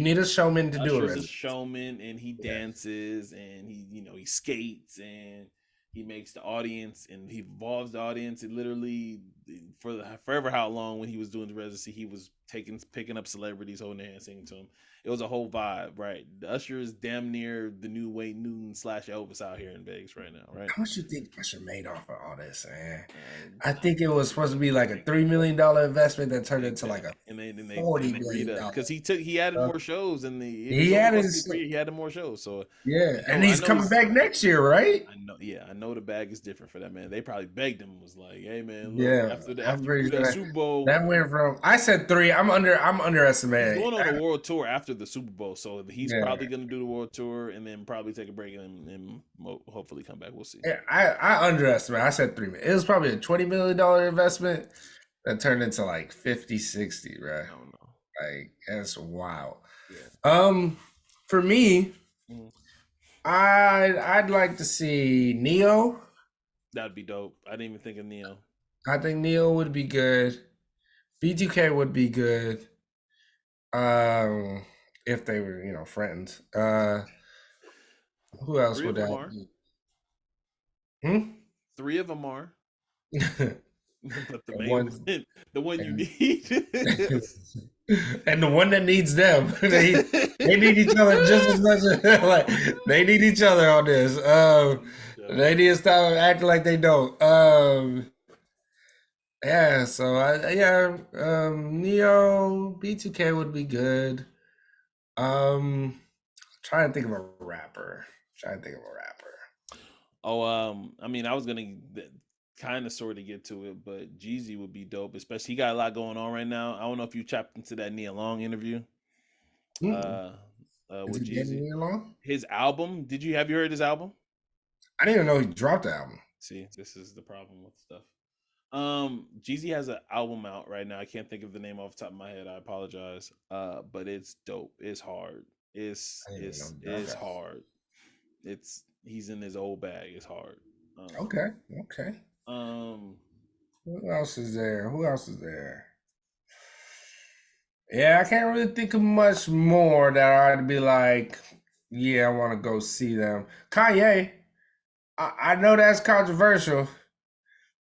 need a showman to do a Usher's a residency. showman and he Yeah. dances and he skates and he makes the audience and he involves the audience. It literally forever how long when he was doing the residency he was picking up celebrities holding their hand singing to him. It was a whole vibe, right? Usher is damn near the new Wayne Newton / Elvis out here in Vegas right now, right? How much you think Usher made off of all this, man? And I think it was supposed to be like a $3 million investment that turned into like a they $40 read million. up because he added Uh, more shows and it was he only had supposed to be his 3. He added more shows, so yeah, and I he's know coming he's back next year, right? I know, yeah, I know the bag is different for that man. They probably begged him, was like, "Hey man, look, Yeah, I'm after you pretty do sure that that Super Bowl, that went from I said 3. I'm he's underestimating. going on a world tour after the Super Bowl, so he's Yeah, probably going to do the world tour and then probably take a break and hopefully come back. We'll see." yeah, I underestimated. I said 3 million. It was probably a $20 million investment that turned into like 50, 60, right? I don't know. Like that's wild. Yeah, For me, Mhm. I'd like to see Neo. That'd be dope. I didn't even think of Neo. I think Neo would be good. B2K would be good. Um, if they were, friends. Who else 3 of would them that are. be? Hmm? 3 of them are. But the And main one one, the one you and, need. and the one that needs them. They need each other just as much as like they need each other on this. They need to stop acting like they don't. Yeah, so Neo B2K would be good. Trying to think of a rapper. Trying to think of a rapper. Oh, I mean, I was gonna kind of sort of get to it, but Jeezy would be dope. Especially he got a lot going on right now. I don't know if you tapped into that Nia Long interview, Mm. uh, Is with he getting Jeezy. me along? His album. Have you heard his album? I didn't even know he dropped the album. See, this is the problem with stuff. Jeezy has an album out right now. I can't think of the name off the top of my head. I apologize. But it's dope. It's hard. It's I didn't even know it's he dropped it's that. hard. He's in his old bag. It's hard. Okay, okay. Um, Who else is there? Who else is there? Yeah, I can't really think of much more that I'd be like, yeah, I want to go see them. Kanye, I know that's controversial,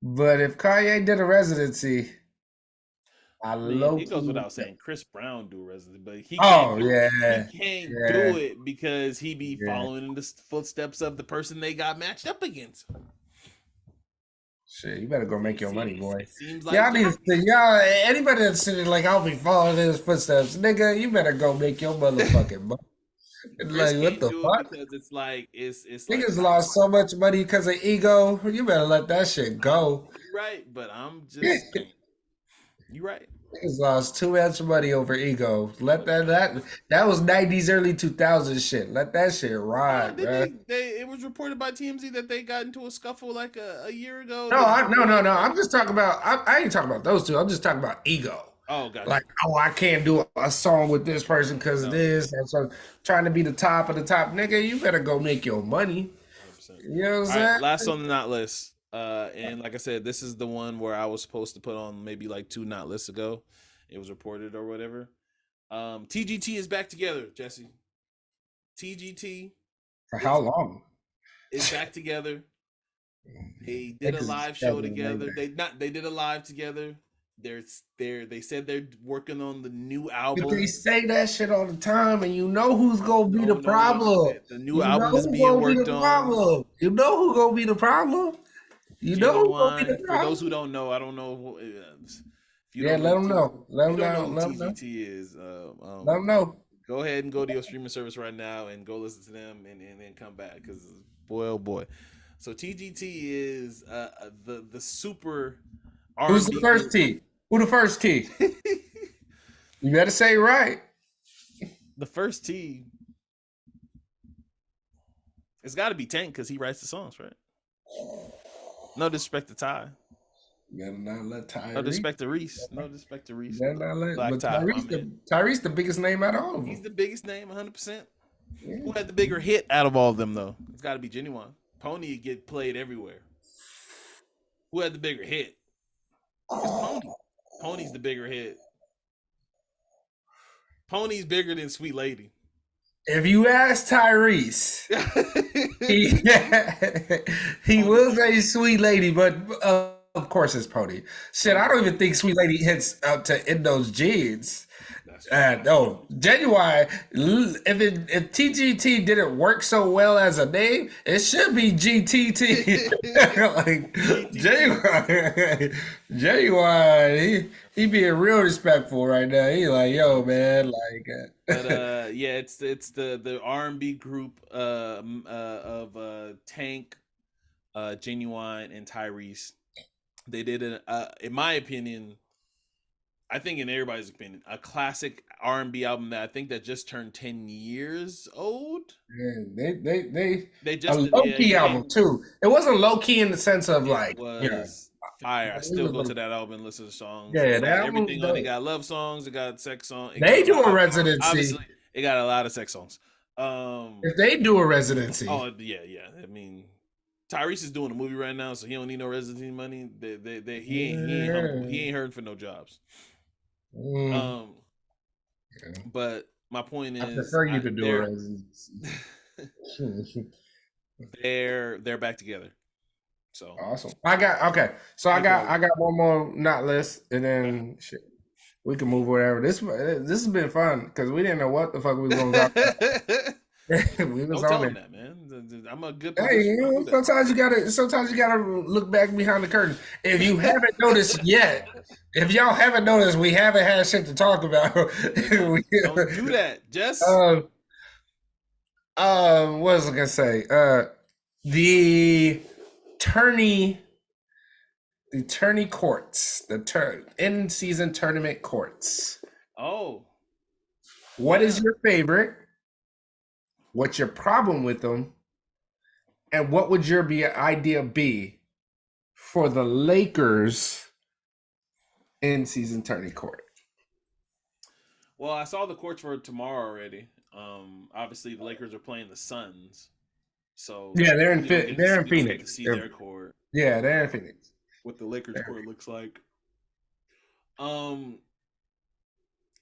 but if Kanye did a residency, I I mean, low it goes key. without saying Chris Brown do Resident, but Oh he yeah, can't do yeah, it because he be yeah. following in the footsteps of the person they got matched up against. Shit, you better go make your money, boy. It seems Y'all like need to, y'all. Anybody that's sitting like I'll be following in his footsteps, nigga. You better go make your motherfucking money. Chris Like what can't the do it fuck? because it's like Niggas lost so much money because of ego. You better let that shit go. you're right, but I'm just saying. You're right. Niggas lost too much money over ego. Let that was '90s, early 2000s shit. Let that shit No, ride, did bro. they? It was reported by TMZ that they got into a scuffle like a year ago. No, That he no, no, pulled no. out. I'm just talking about. I ain't talking about those two. I'm just talking about ego. Oh, got Like, you. oh, I can't do a song with this person because of No, this. And so trying to be the top of the top, nigga. You better go make your money. 100%. You know what All right, I'm last saying? on the not list. And like I said, this is the one where I was supposed to put on maybe like 2 not lists ago. It was reported or whatever. TGT is back together, Jesse. TGT For how is long? is back together. They did a Niggas live show struggling like together. that. They did a live together. They said they're working on the new But they album. say that shit all the time, and you know who's No, gonna be the no. problem. The new You know album is who's being gonna be worked the on. problem. You know who's gonna be the problem. You know who's gonna be Genuine. the For those who problem. don't know, I don't know. If you Yeah, don't know let who them know. if Let you them don't know. know who Let them know. TGT is, Let them know. go ahead and go to your streaming service right now and go listen to them and then come back because boy oh boy. So TGT is the super R Who's and the B first group. T? Who the first T? You better say it right. The first T, it's got to be Tank because he writes the songs, right? No disrespect to Ty. You better not let No Tyrese. disrespect to Reese. No disrespect to You Reese. better not let. Black But Ty, my man. Tyrese the biggest name out of all of He's them. the biggest name, 100%. Yeah. Who had the bigger hit out of all of them, though? It's got to be Genuine. Pony get played everywhere. Who had the bigger hit? It's Pony. Pony's the bigger hit. Pony's bigger than Sweet Lady. If you ask Tyrese, he he will say "Sweet Lady," but of course it's Pony. Shit, I don't even think "Sweet Lady" hits up to in those jeans. That's true. No, Genuine. If TGT didn't work so well as a name, it should be GTT. Like Genuine, he being real respectful right now. He like, yo, man, like. But yeah, it's the R&B group of Tank, Genuine, and Tyrese. They did it, in my opinion. I think in everybody's opinion, a classic R&B album that I think that just turned 10 years old. Yeah, They a just low yeah, key album too. It wasn't low key in the sense of it like, was fire. I it still was go to that album and listen to songs. yeah, It the got album was everything on it. It dope. got love songs. It got sex songs. It got They a lot. do a Obviously, residency. it got a lot of sex songs. Um. If they do a residency, Oh yeah. I mean, Tyrese is doing a movie right now, so he don't need no residency money. He ain't humble. He yeah. ain't hurting for no jobs. Mm, Um. yeah. But my point I is, prefer you to do a residency. they're back together. So Awesome. I got okay. So thank you. I got one more not list, and Okay. then shit, we can move whatever. This has been fun because we didn't know what the fuck we was gonna talk about. We was Don't on tell him it. that, man. I'm a good Hey, producer. you Don't know, do that. sometimes you gotta look back behind the curtain. If you haven't noticed yet, if y'all haven't noticed, we haven't had shit to talk about. Yeah, don't do that, Jess. um, what was I gonna say? The tourney, the tourney courts, in season tournament courts. Oh, What is yeah. your favorite? What's your problem with them? And what would your idea be for the Lakers in season tourney court? Well, I saw the courts for tomorrow already. Obviously the Lakers are playing the Suns, so Yeah, they're in we don't get to Phoenix. see their court. Yeah, they're in Phoenix. What the Lakers They're- court looks like. Um,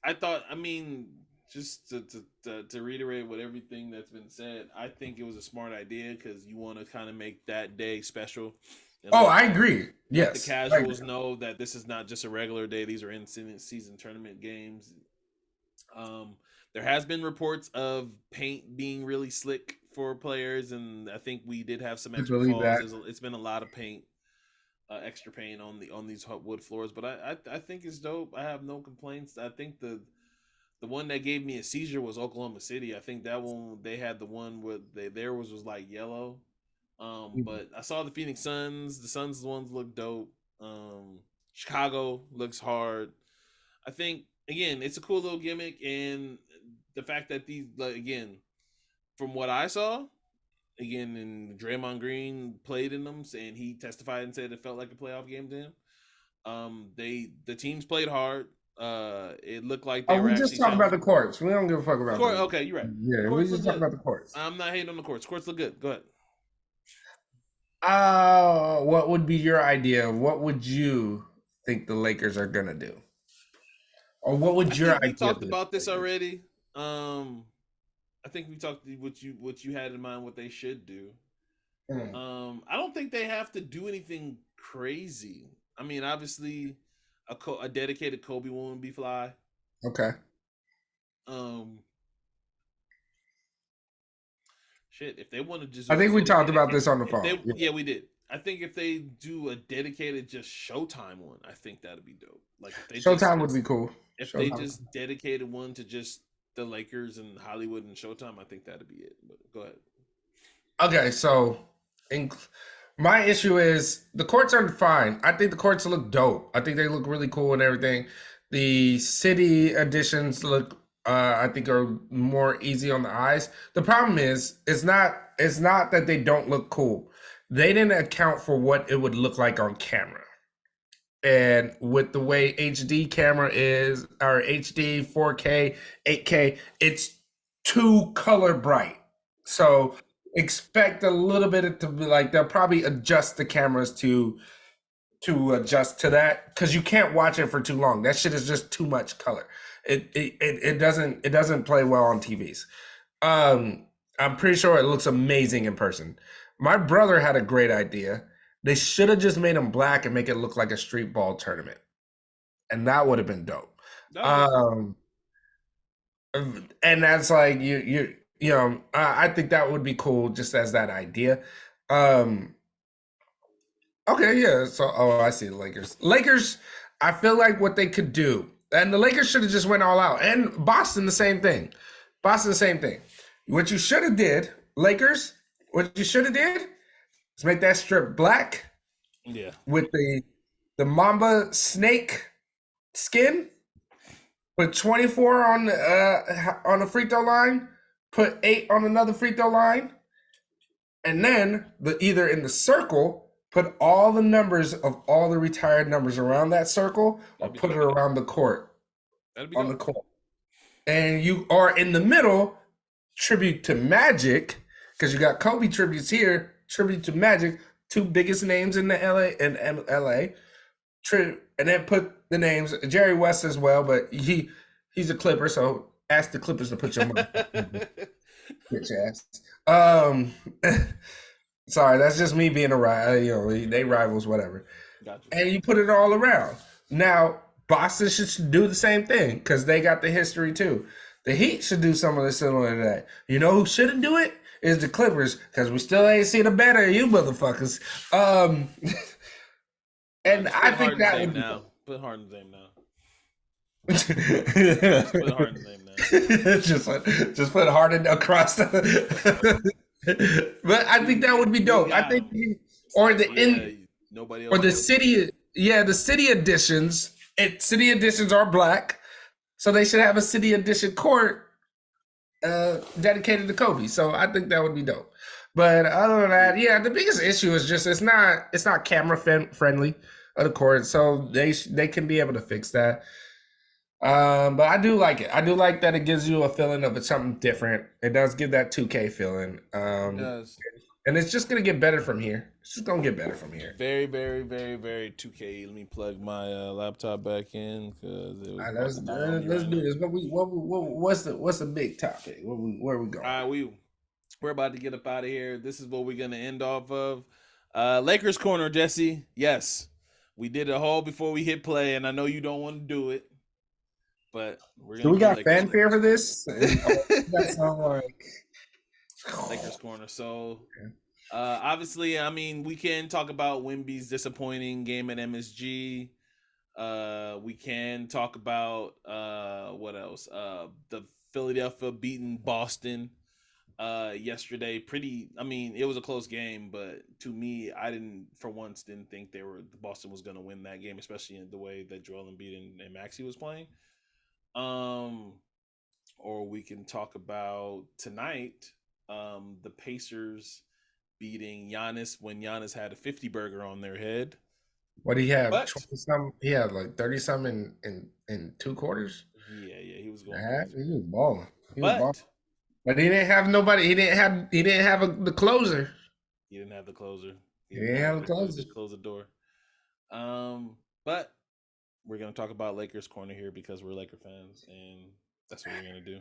I thought. I mean, just to reiterate what everything that's been said, I think it was a smart idea because you want to kind of make that day special. And Oh, I agree. let the Yes, I agree. casuals know that this is not just a regular day; these are in season tournament games. Um, there has been reports of paint being really slick for players, and I think we did have some I extra believe falls. that. It's been a lot of paint, extra paint on these wood floors, but I think it's dope. I have no complaints. I think the one that gave me a seizure was Oklahoma City. I think that one they had the one where there was like yellow. But I saw the Phoenix Suns. The Suns ones look dope. Chicago looks hard. I think again, it's a cool little gimmick, and the fact that these like, again, from what I saw, again, and Draymond Green played in them, and he testified and said it felt like a playoff game to him. The teams played hard. It looked like they Oh, were we just actually talk about challenging. the courts. We don't give a fuck about Court, them. okay, you're right. Yeah, we Courts look just talk good. about the courts. I'm not hating on the courts. Courts look good. Go ahead. What would be your idea? What would you think the Lakers are gonna do? Or what would I your think we idea talked be of about the this Lakers? already. I think we talked what you had in mind what they should do. Mm, I don't think they have to do anything crazy. I mean, obviously, a dedicated Kobe won't be fly. okay. Um, shit, if they want to just I do a think we talked dedicated, about this on the if phone. they, yeah, we did. I think if they do a dedicated just Showtime one, I think that'd be dope. Like Showtime would be cool. if they Showtime. just dedicated one to just the Lakers and Hollywood and Showtime, I think that'd be it. But go ahead. Okay, so in, my issue is the courts are fine. I think the courts look dope. I think they look really cool and everything. The city additions look, I think, are more easy on the eyes. The problem is, it's not that they don't look cool. They didn't account for what it would look like on camera. And with the way HD camera is, or HD, 4K, 8K, it's too color bright. So expect a little bit to be like they'll probably adjust the cameras to adjust to that because you can't watch it for too long. That shit is just too much color. It doesn't play well on TVs. I'm pretty sure it looks amazing in person. My brother had a great idea. They should have just made them black and make it look like a street ball tournament, and that would have been dope. That'd be cool. Um, and that's like I think that would be cool just as that idea. Um, okay, yeah. So, oh, I see the Lakers. Lakers, I feel like what they could do, and the Lakers should have just went all out, and Boston the same thing. Boston the same thing. What you should have did, Lakers, what you should have did is make that strip black Yeah, with the Mamba snake skin. Put 24 on the free throw line. Put 8 on another free throw line, and then either in the circle put all the numbers of all the retired numbers around that circle, or that'd be put it dope. around the court That'd be on the dope. court. And you are in the middle, tribute to Magic, because you got Kobe tributes here, tribute to Magic, two biggest names in the LA, and then put the names Jerry West as well, but he's a Clipper, so ask the Clippers to put your money, bitch ass. Sorry, that's just me being a rival. They rivals, whatever. Gotcha. And you put it all around. Now, Boston should do the same thing because they got the history too. The Heat should do something similar to that. You know who shouldn't do it? Is the Clippers, because we still ain't seen the better of you motherfuckers. And Just I put think Harden's that name would be now. Put Harden's name now. Just put Harden's name now. just put Harden across the. But I think that would be We dope. I got think, him. It's or like, the yeah, in nobody or else the knows. city, yeah, the city editions. City editions are black, so they should have a city edition court dedicated to Kobe. So I think that would be dope. But other than that, yeah, the biggest issue is just it's not camera friendly of the court, so they can be able to fix that. But I do like it. I do like that it gives you a feeling of it's something different. It does give that 2K feeling. It does. And it's just gonna get better from here. It's just gonna get better from here. Very, very, very, very 2K. Let me plug my laptop back in because it was All right, about let's to die on me let's right do now. this. What's the big topic? Where we going? All right, we're about to get up out of here. This is what we're gonna end off of. Lakers corner, Jesse. Yes, we did a whole before we hit play, and I know you don't want to do it, but we're Do gonna we do got Lakers fanfare corner. for this? That sound like Lakers corner. So, obviously, I mean, we can talk about Wemby's disappointing game at MSG. We can talk about what else? The Philadelphia beating Boston yesterday. I mean, it was a close game, but to me, I didn't for once didn't think Boston was going to win that game, especially in the way that Joel Embiid and Maxey was playing. Um, or we can talk about tonight, the Pacers beating Giannis when Giannis had a 50 burger on their head. what do you have? But 20 some? He had like 30 some in 2 quarters. yeah, he was going Yeah, crazy. he was balling. He was balling. But But he didn't have nobody. He didn't have the closer. he didn't have the closer. He He didn't didn't have have the anybody closer. to close the door. But we're gonna talk about Lakers corner here because we're Laker fans, and that's what we're gonna do.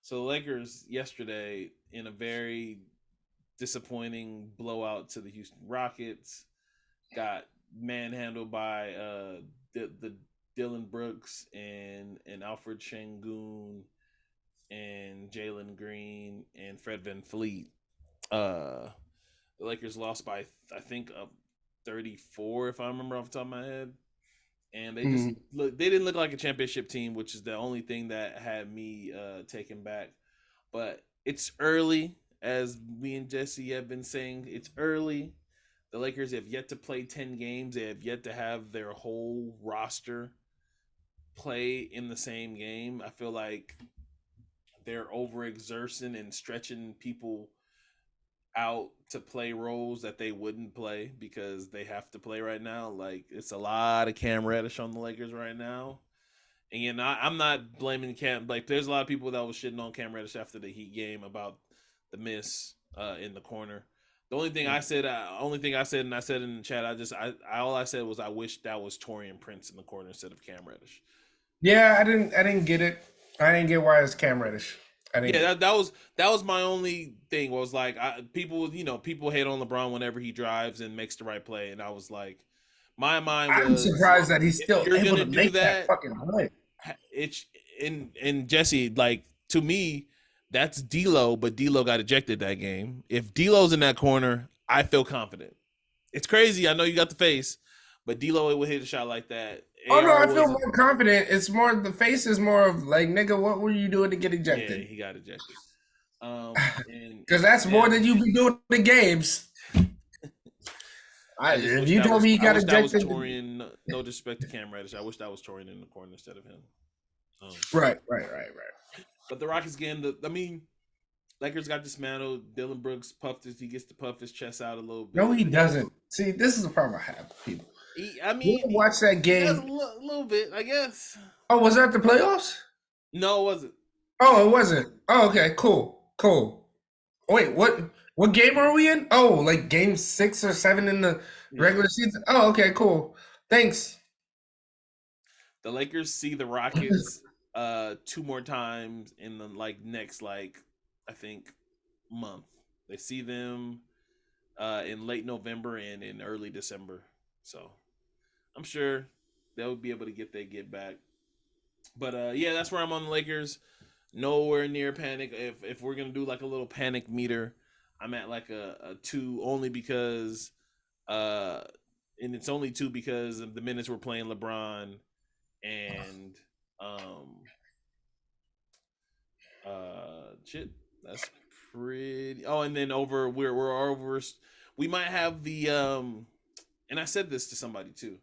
So the Lakers yesterday, in a very disappointing blowout to the Houston Rockets, got manhandled by the Dylan Brooks and Alfred Şengün and Jalen Green and Fred VanVleet. Uh, the Lakers lost by I think 34, if I remember off the top of my head. And they didn't look like a championship team, which is the only thing that had me taken back. But it's early, as me and Jesse have been saying. It's early. The Lakers have yet to play 10 games. They have yet to have their whole roster play in the same game. I feel like they're overexerting and stretching people out to play roles that they wouldn't play because they have to play right now. Like, it's a lot of Cam Reddish on the Lakers right now. And you know, I'm not blaming Cam. Like, there's a lot of people that was shitting on Cam Reddish after the Heat game about the miss in the corner. The only thing I said, and I said in the chat, all I said was I wish that was Torian Prince in the corner instead of Cam Reddish. Yeah, I didn't get it. I didn't get why it's Cam Reddish. Yeah, that was my only thing. Was like people hate on LeBron whenever he drives and makes the right play, and I was like, my mind was, I'm surprised that he's still able to make that fucking play. It's and Jesse, like, to me, that's D'Lo, but D'Lo got ejected that game. If D'Lo's in that corner, I feel confident. It's crazy. I know you got the face, but D'Lo would hit a shot like that. Oh no, I feel more confident. It's more the face is more of like, nigga, what were you doing to get ejected? Yeah, he got ejected. Because that's more than you be doing in games. If you told me he got ejected, Torian, no disrespect to Cam Reddish, I wish that was Torian in the corner instead of him. Right. But the Rockets game, Lakers got dismantled. Dylan Brooks he gets to puff his chest out a little bit. No, he doesn't. See, this is the problem I have with people. Watch that game. A little bit, I guess. Oh, was that the playoffs? No, it wasn't. Oh, it wasn't. Oh, okay, cool. Wait, what game are we in? Oh, like game 6 or 7 in the regular season? Oh, okay, cool. Thanks. The Lakers see the Rockets 2 more times in the next I think month. They see them in late November and in early December. So I'm sure they'll be able to get back. But yeah, that's where I'm on the Lakers. Nowhere near panic. If we're gonna do like a little panic meter, I'm at like a 2, only because and it's only 2 because of the minutes we're playing LeBron and shit. That's pretty. Oh, and then we're over. We might have the and I said this to somebody too.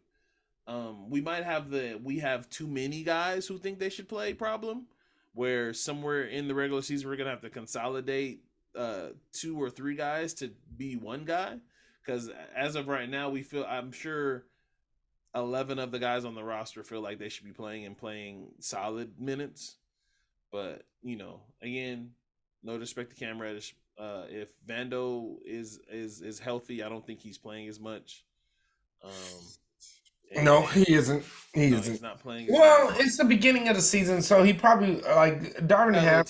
We might have we have too many guys who think they should play problem, where somewhere in the regular season we're gonna have to consolidate 2 or 3 guys to be one guy, because as of right now I'm sure 11 of the guys on the roster feel like they should be playing solid minutes. But again, no disrespect to Cam Reddish. If Vando is healthy, I don't think he's playing as much. No, he isn't. He's not playing. Well, it's the beginning of the season, so he probably Darvin Ham.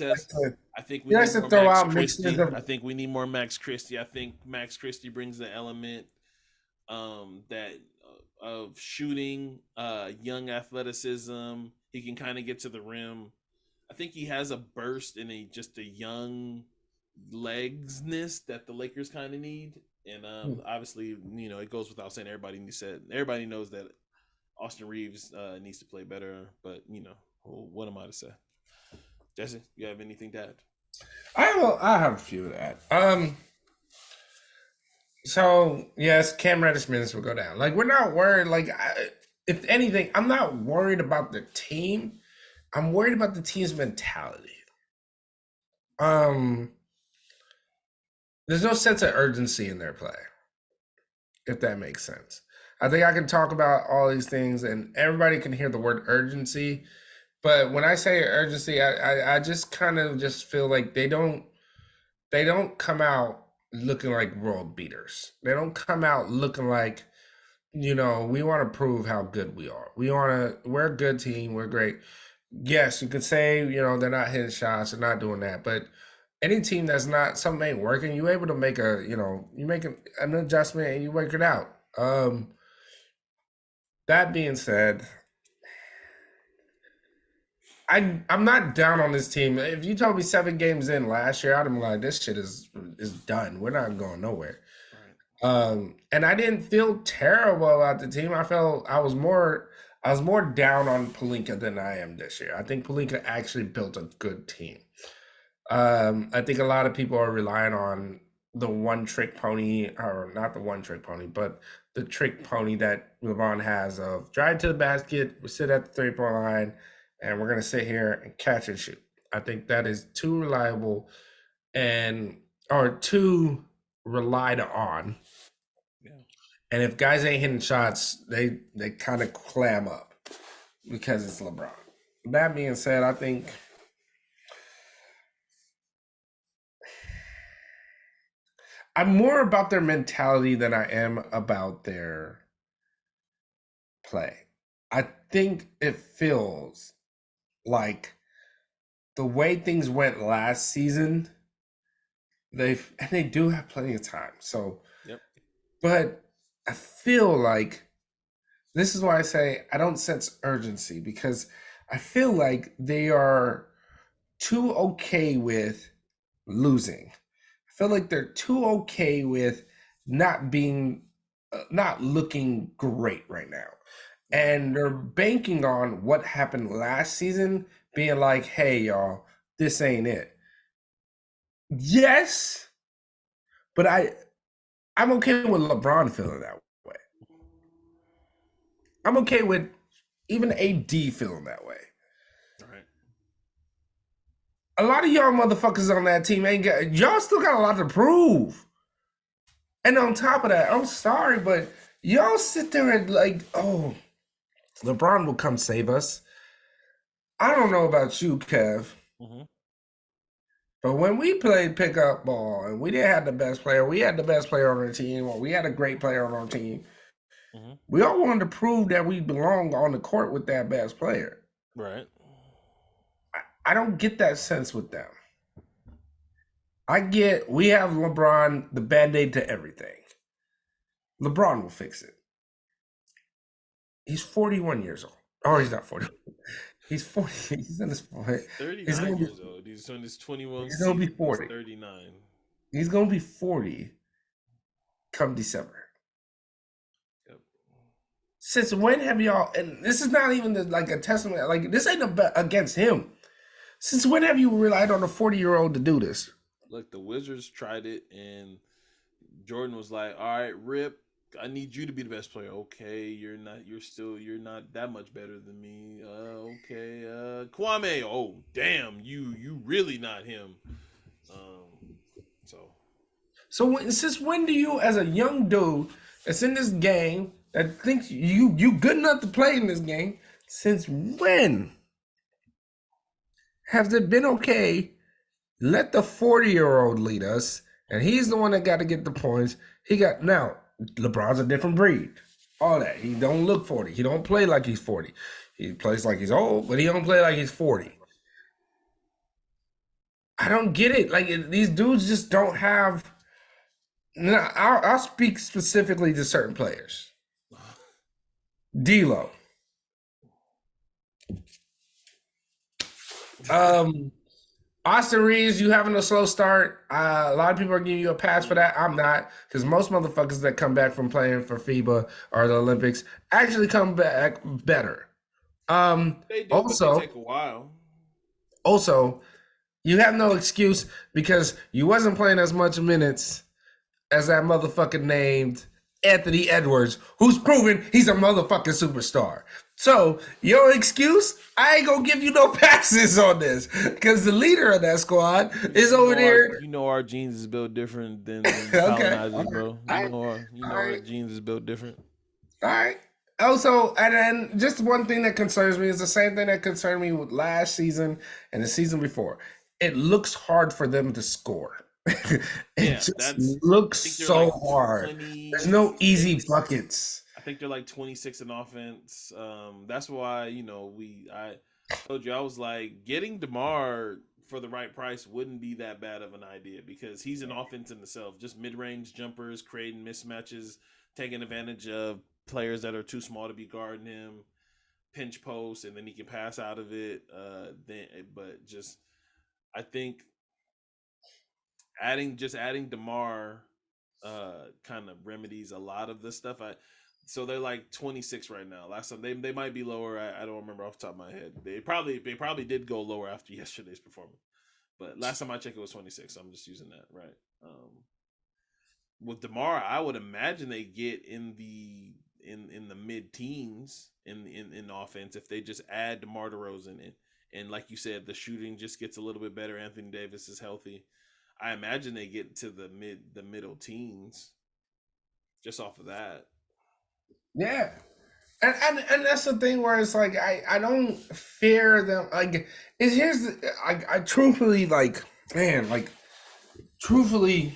I think we need to throw out mixtures. I think we need more Max Christie. I think Max Christie brings the element that of shooting, young athleticism. He can kind of get to the rim. I think he has a burst and just a young legsness that the Lakers kind of need. And obviously, it goes without saying, everybody knows that Austin Reeves needs to play better. But what am I to say? Jesse, you have anything to add? I have a few to add. So yes, Cam Reddish minutes will go down. Like, we're not worried. Like, if anything, I'm not worried about the team. I'm worried about the team's mentality. There's no sense of urgency in their play, if that makes sense. I think I can talk about all these things and everybody can hear the word urgency, but when I say urgency, I just kind of just feel like they don't come out looking like world beaters. They don't come out looking like we want to prove how good we are. We're a good team. We're great. Yes, you could say, they're not hitting shots, they're not doing that. But any team that's not, something ain't working, you able to make you make an adjustment and you work it out. That being said, I'm not down on this team. If you told me 7 games in last year, I'd be like, this shit is done. We're not going nowhere. And I didn't feel terrible about the team. I was more down on Pelinka than I am this year. I think Pelinka actually built a good team. I think a lot of people are relying on the one trick pony, or not the one trick pony, but the trick pony that LeBron has of drive to the basket, we sit at the 3-point line, and we're gonna sit here and catch and shoot. I think that is too reliable or too relied on. Yeah. And if guys ain't hitting shots, they kind of clam up because it's LeBron. That being said, I think I'm more about their mentality than I am about their play. I think it feels like the way things went last season, they do have plenty of time. So, yep. But I feel like this is why I say I don't sense urgency, because I feel like they are too okay with losing. I feel like they're too okay with not looking great right now. And they're banking on what happened last season being like, hey, y'all, this ain't it. Yes, but I'm okay with LeBron feeling that way. I'm okay with even AD feeling that way. Right. A lot of y'all motherfuckers on that team y'all still got a lot to prove. And on top of that, I'm sorry, but y'all sit there and like, oh, LeBron will come save us. I don't know about you, Kev. Mm-hmm. But when we played pickup ball and we didn't have the best player, we had the best player on our team, or we had a great player on our team, we all wanted to prove that we belong on the court with that best player. Right. I don't get that sense with them. We have LeBron, the Band-Aid to everything. LeBron will fix it. He's 41 years old. Oh, he's not 40. He's 40. He's in his 39 years old. He's on his 21 He's going to be 40. He's 39. He's going to be 40 come December. Yep. Since when have y'all, and this is not even like a testament, like this ain't against him. Since when have you relied on a 40-year-old to do this? Look, the Wizards tried it, and Jordan was like, all right, Rip, I need you to be the best player. Okay, you're not that much better than me. Okay, Kwame. Oh, damn, you really not him. So since when do you, as a young dude that's in this game, that thinks you good enough to play in this game, since when has it been okay? Let the 40-year-old lead us, and he's the one that got to get the points. Now, LeBron's a different breed. All that. He don't look 40. He don't play like he's 40. He plays like he's old, but he don't play like he's 40. I don't get it. Like, these dudes just don't have. Now, I'll speak specifically to certain players. D'Lo. Austin Reeves, you having a slow start. A lot of people are giving you a pass for that. I'm not, because most motherfuckers that come back from playing for FIBA or the Olympics actually come back better. They do, also, but they take a while. Also, you have no excuse because you wasn't playing as much minutes as that motherfucker named Anthony Edwards, who's proven he's a motherfucking superstar. So, your excuse, I ain't gonna give you no passes on this, because the leader of that squad is over there. You know our genes is built different than colonizers, bro. You know our genes is built different. All right. Also, and then just one thing that concerns me is the same thing that concerned me with last season and the season before. It looks hard for them to score. It just looks so hard. There's no easy buckets. I think they're like 26 in offense. That's why I told you I was like getting DeMar for the right price wouldn't be that bad of an idea because he's an offense in itself. Just mid-range jumpers, creating mismatches, taking advantage of players that are too small to be guarding him, pinch post, and then he can pass out of it. But just I think adding DeMar kind of remedies a lot of this stuff. So they're like 26 right now. Last time they might be lower. I don't remember off the top of my head. They probably did go lower after yesterday's performance. But last time I checked, it was 26. So I'm just using that, right? With DeMar, I would imagine they get in the mid-teens in offense if they just add DeMar DeRozan in. And like you said, the shooting just gets a little bit better. Anthony Davis is healthy. I imagine they get to the middle teens just off of that. Yeah. And that's the thing where it's like I don't fear them. Like I truthfully like, man, like truthfully,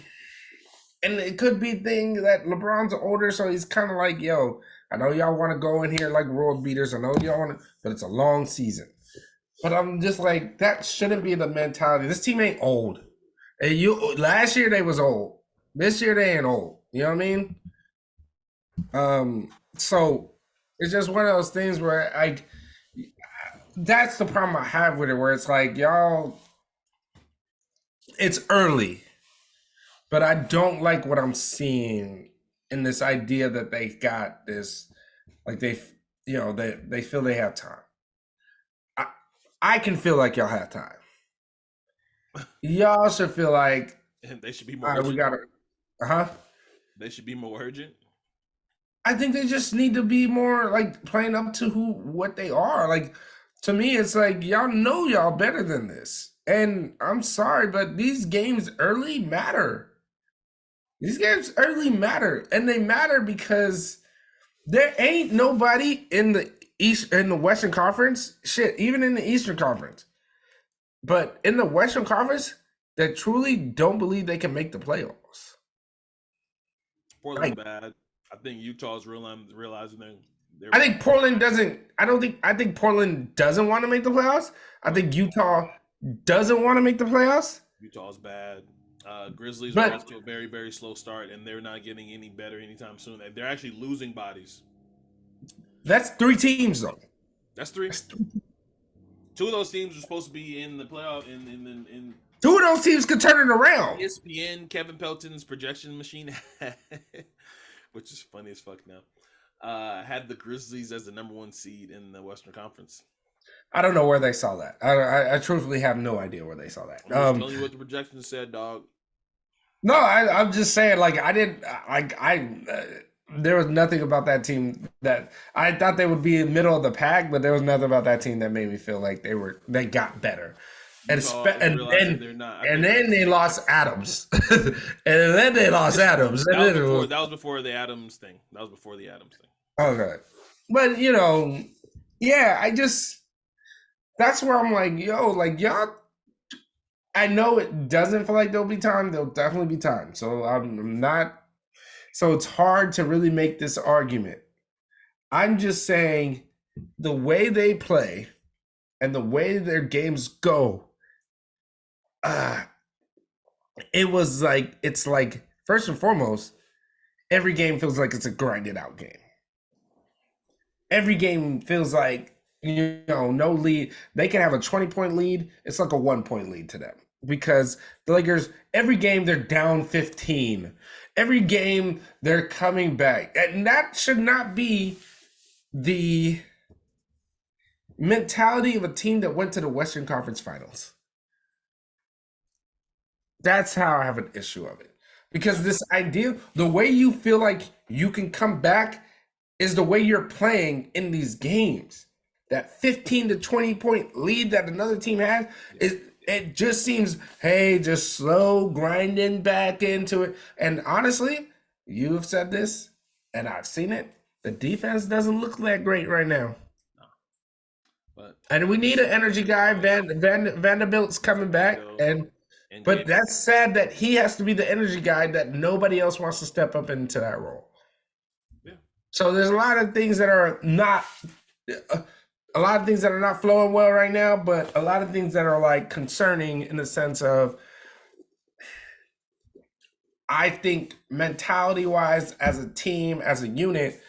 and it could be thing that LeBron's older, so he's kind of like, yo, I know y'all want to go in here like world beaters. I know y'all want to, but it's a long season. But I'm just like, that shouldn't be the mentality. This team ain't old. And last year they was old. This year they ain't old. You know what I mean? So it's just one of those things where that's the problem I have with it, where it's like, y'all, it's early, but I don't like what I'm seeing in this idea that they got this, like they feel they have time. I can feel like y'all have time. Y'all should feel like and they should be more. We gotta, They should be more urgent. I think they just need to be more like playing up to what they are. Like, to me, it's like y'all know y'all better than this. And I'm sorry, but these games early matter. These games early matter, and they matter because there ain't nobody in the Western Conference, shit, even in the Eastern Conference, but in the Western Conference that truly don't believe they can make the playoffs. Portland's bad. I think Utah's realizing they're I think Portland doesn't. I think Portland doesn't want to make the playoffs. I think Utah doesn't want to make the playoffs. Utah's bad. Grizzlies are off to a very, very slow start, and they're not getting any better anytime soon. They're actually losing bodies. That's 3 teams, though. That's 3. 2 of those teams are supposed to be in the playoff. In 2 of those teams could turn it around. ESPN, Kevin Pelton's projection machine, which is funny as fuck now, had the Grizzlies as the number 1 seed in the Western Conference. I don't know where they saw that. I truthfully have no idea where they saw that. I'm just telling you what the projections said, dog. No, I'm just saying, like, there was nothing about that team that I thought they would be in the middle of the pack, but there was nothing about that team that made me feel like they got better. And then they lost Adams. That was before the Adams thing. Okay. But yeah, that's where I'm like, yo, like y'all, I know it doesn't feel like there'll be time. There'll definitely be time. So I'm not, so it's hard to really make this argument. I'm just saying the way they play and the way their games go, it's like, first and foremost, every game feels like it's a grinded out game. Every game feels like, no lead. They can have a 20-point lead. It's like a 1-point lead to them because the Lakers, every game they're down 15. Every game they're coming back. And that should not be the mentality of a team that went to the Western Conference Finals. That's how I have an issue of it. Because this idea, the way you feel like you can come back is the way you're playing in these games. That 15 to 20 point lead that another team has, it just seems, hey, just slow grinding back into it. And honestly, you've said this, and I've seen it. The defense doesn't look that great right now. No. And we need an energy guy. Vanderbilt's coming back, but that's sad that he has to be the energy guy that nobody else wants to step up into that role. Yeah. So there's a lot of things that are not a lot of things that are not flowing well right now, but a lot of things that are like concerning in the sense of I think mentality wise, as a team, as a unit,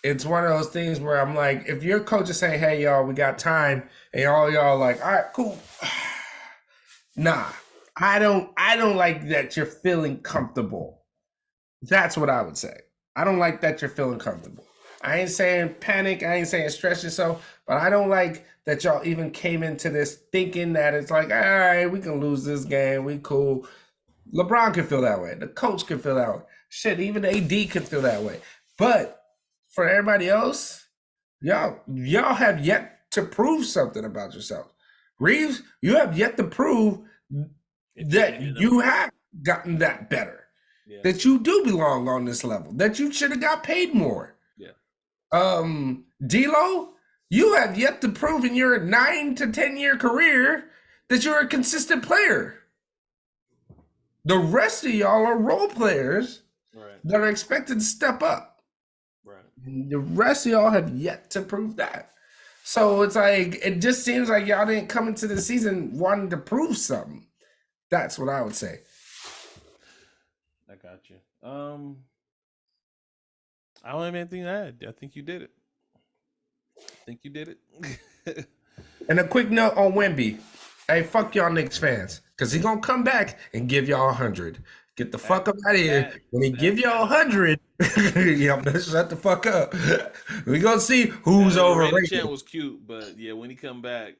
it's one of those things where I'm like, if your coach is saying, "Hey, y'all, we got time," and all y'all like, "All right, cool," nah, I don't like that you're feeling comfortable. That's what I would say. I don't like that you're feeling comfortable. I ain't saying panic. I ain't saying stress yourself, but I don't like that y'all even came into this thinking that it's like, all right, we can lose this game. We cool. LeBron can feel that way. The coach can feel that way. Shit, even AD can feel that way. But for everybody else, y'all have yet to prove something about yourself. Reeves, you have yet to prove that you have gotten that better. Yeah. That you do belong on this level. That you should have got paid more. Yeah. D'Lo, you have yet to prove in your 9 to 10-year career that you're a consistent player. The rest of y'all are role players that are expected to step up. Right. The rest of y'all have yet to prove that. So it's like, it just seems like y'all didn't come into the season wanting to prove something. That's what I would say. I got you. I don't have anything to add. I think you did it. And a quick note on Wemby. Hey, fuck y'all Knicks fans. Because he's going to come back and give y'all 100. Get the fuck up out of here. When he give y'all 100, y'all better shut the fuck up. We're going to see who's overrated. The chant was cute, but yeah, when he come back,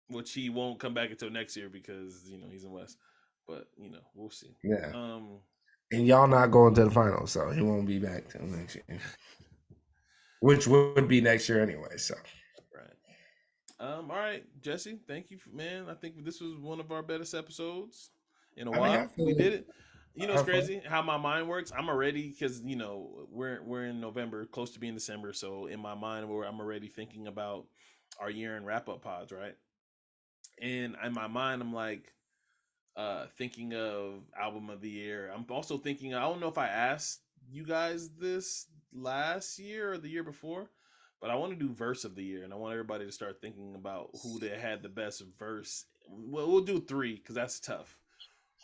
which he won't come back until next year because, he's in West. But, we'll see. Yeah. And y'all not going to the finals, so he won't be back till next year. Which would be next year anyway, so. Right. All right, Jesse, thank you, man. I think this was one of our best episodes in a while. We did it. It's crazy how my mind works. I'm already, because, we're in November, close to being December, so in my mind, I'm already thinking about our year-end wrap-up pods, right? And in my mind, I'm like, thinking of album of the year. I'm also thinking, I don't know if I asked you guys this last year or the year before, but I want to do verse of the year, and I want everybody to start thinking about who they had the best verse. Well, we'll do 3 because that's tough.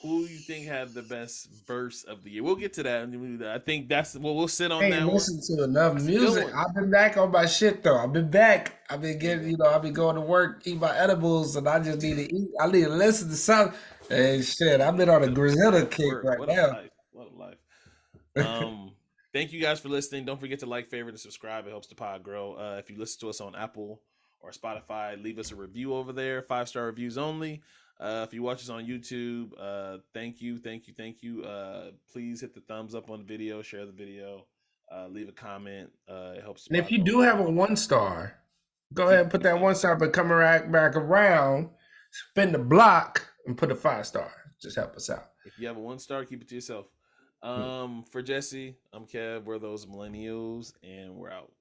Who you think had the best verse of the year? We'll get to that. I think that's what we'll sit on that. Listen to enough music. I've been back on my shit though. I've been back. I've been getting, I've been going to work, eat my edibles, and I just need to eat. I need to listen to something. Hey, shit, I've been on a Griselda kick right now. What a life. Thank you guys for listening. Don't forget to like, favorite, and subscribe. It helps the pod grow. If you listen to us on Apple or Spotify, leave us a review over there. 5-star reviews only. If you watch us on YouTube, thank you. Please hit the thumbs up on the video, share the video, leave a comment. It helps. And if you do have a 1-star, go ahead and put that 1-star, but come back around, spin the block, and put a 5-star. Just help us out. If you have a 1-star, keep it to yourself. For Jesse, I'm Kev. We're those Millennials, and we're out.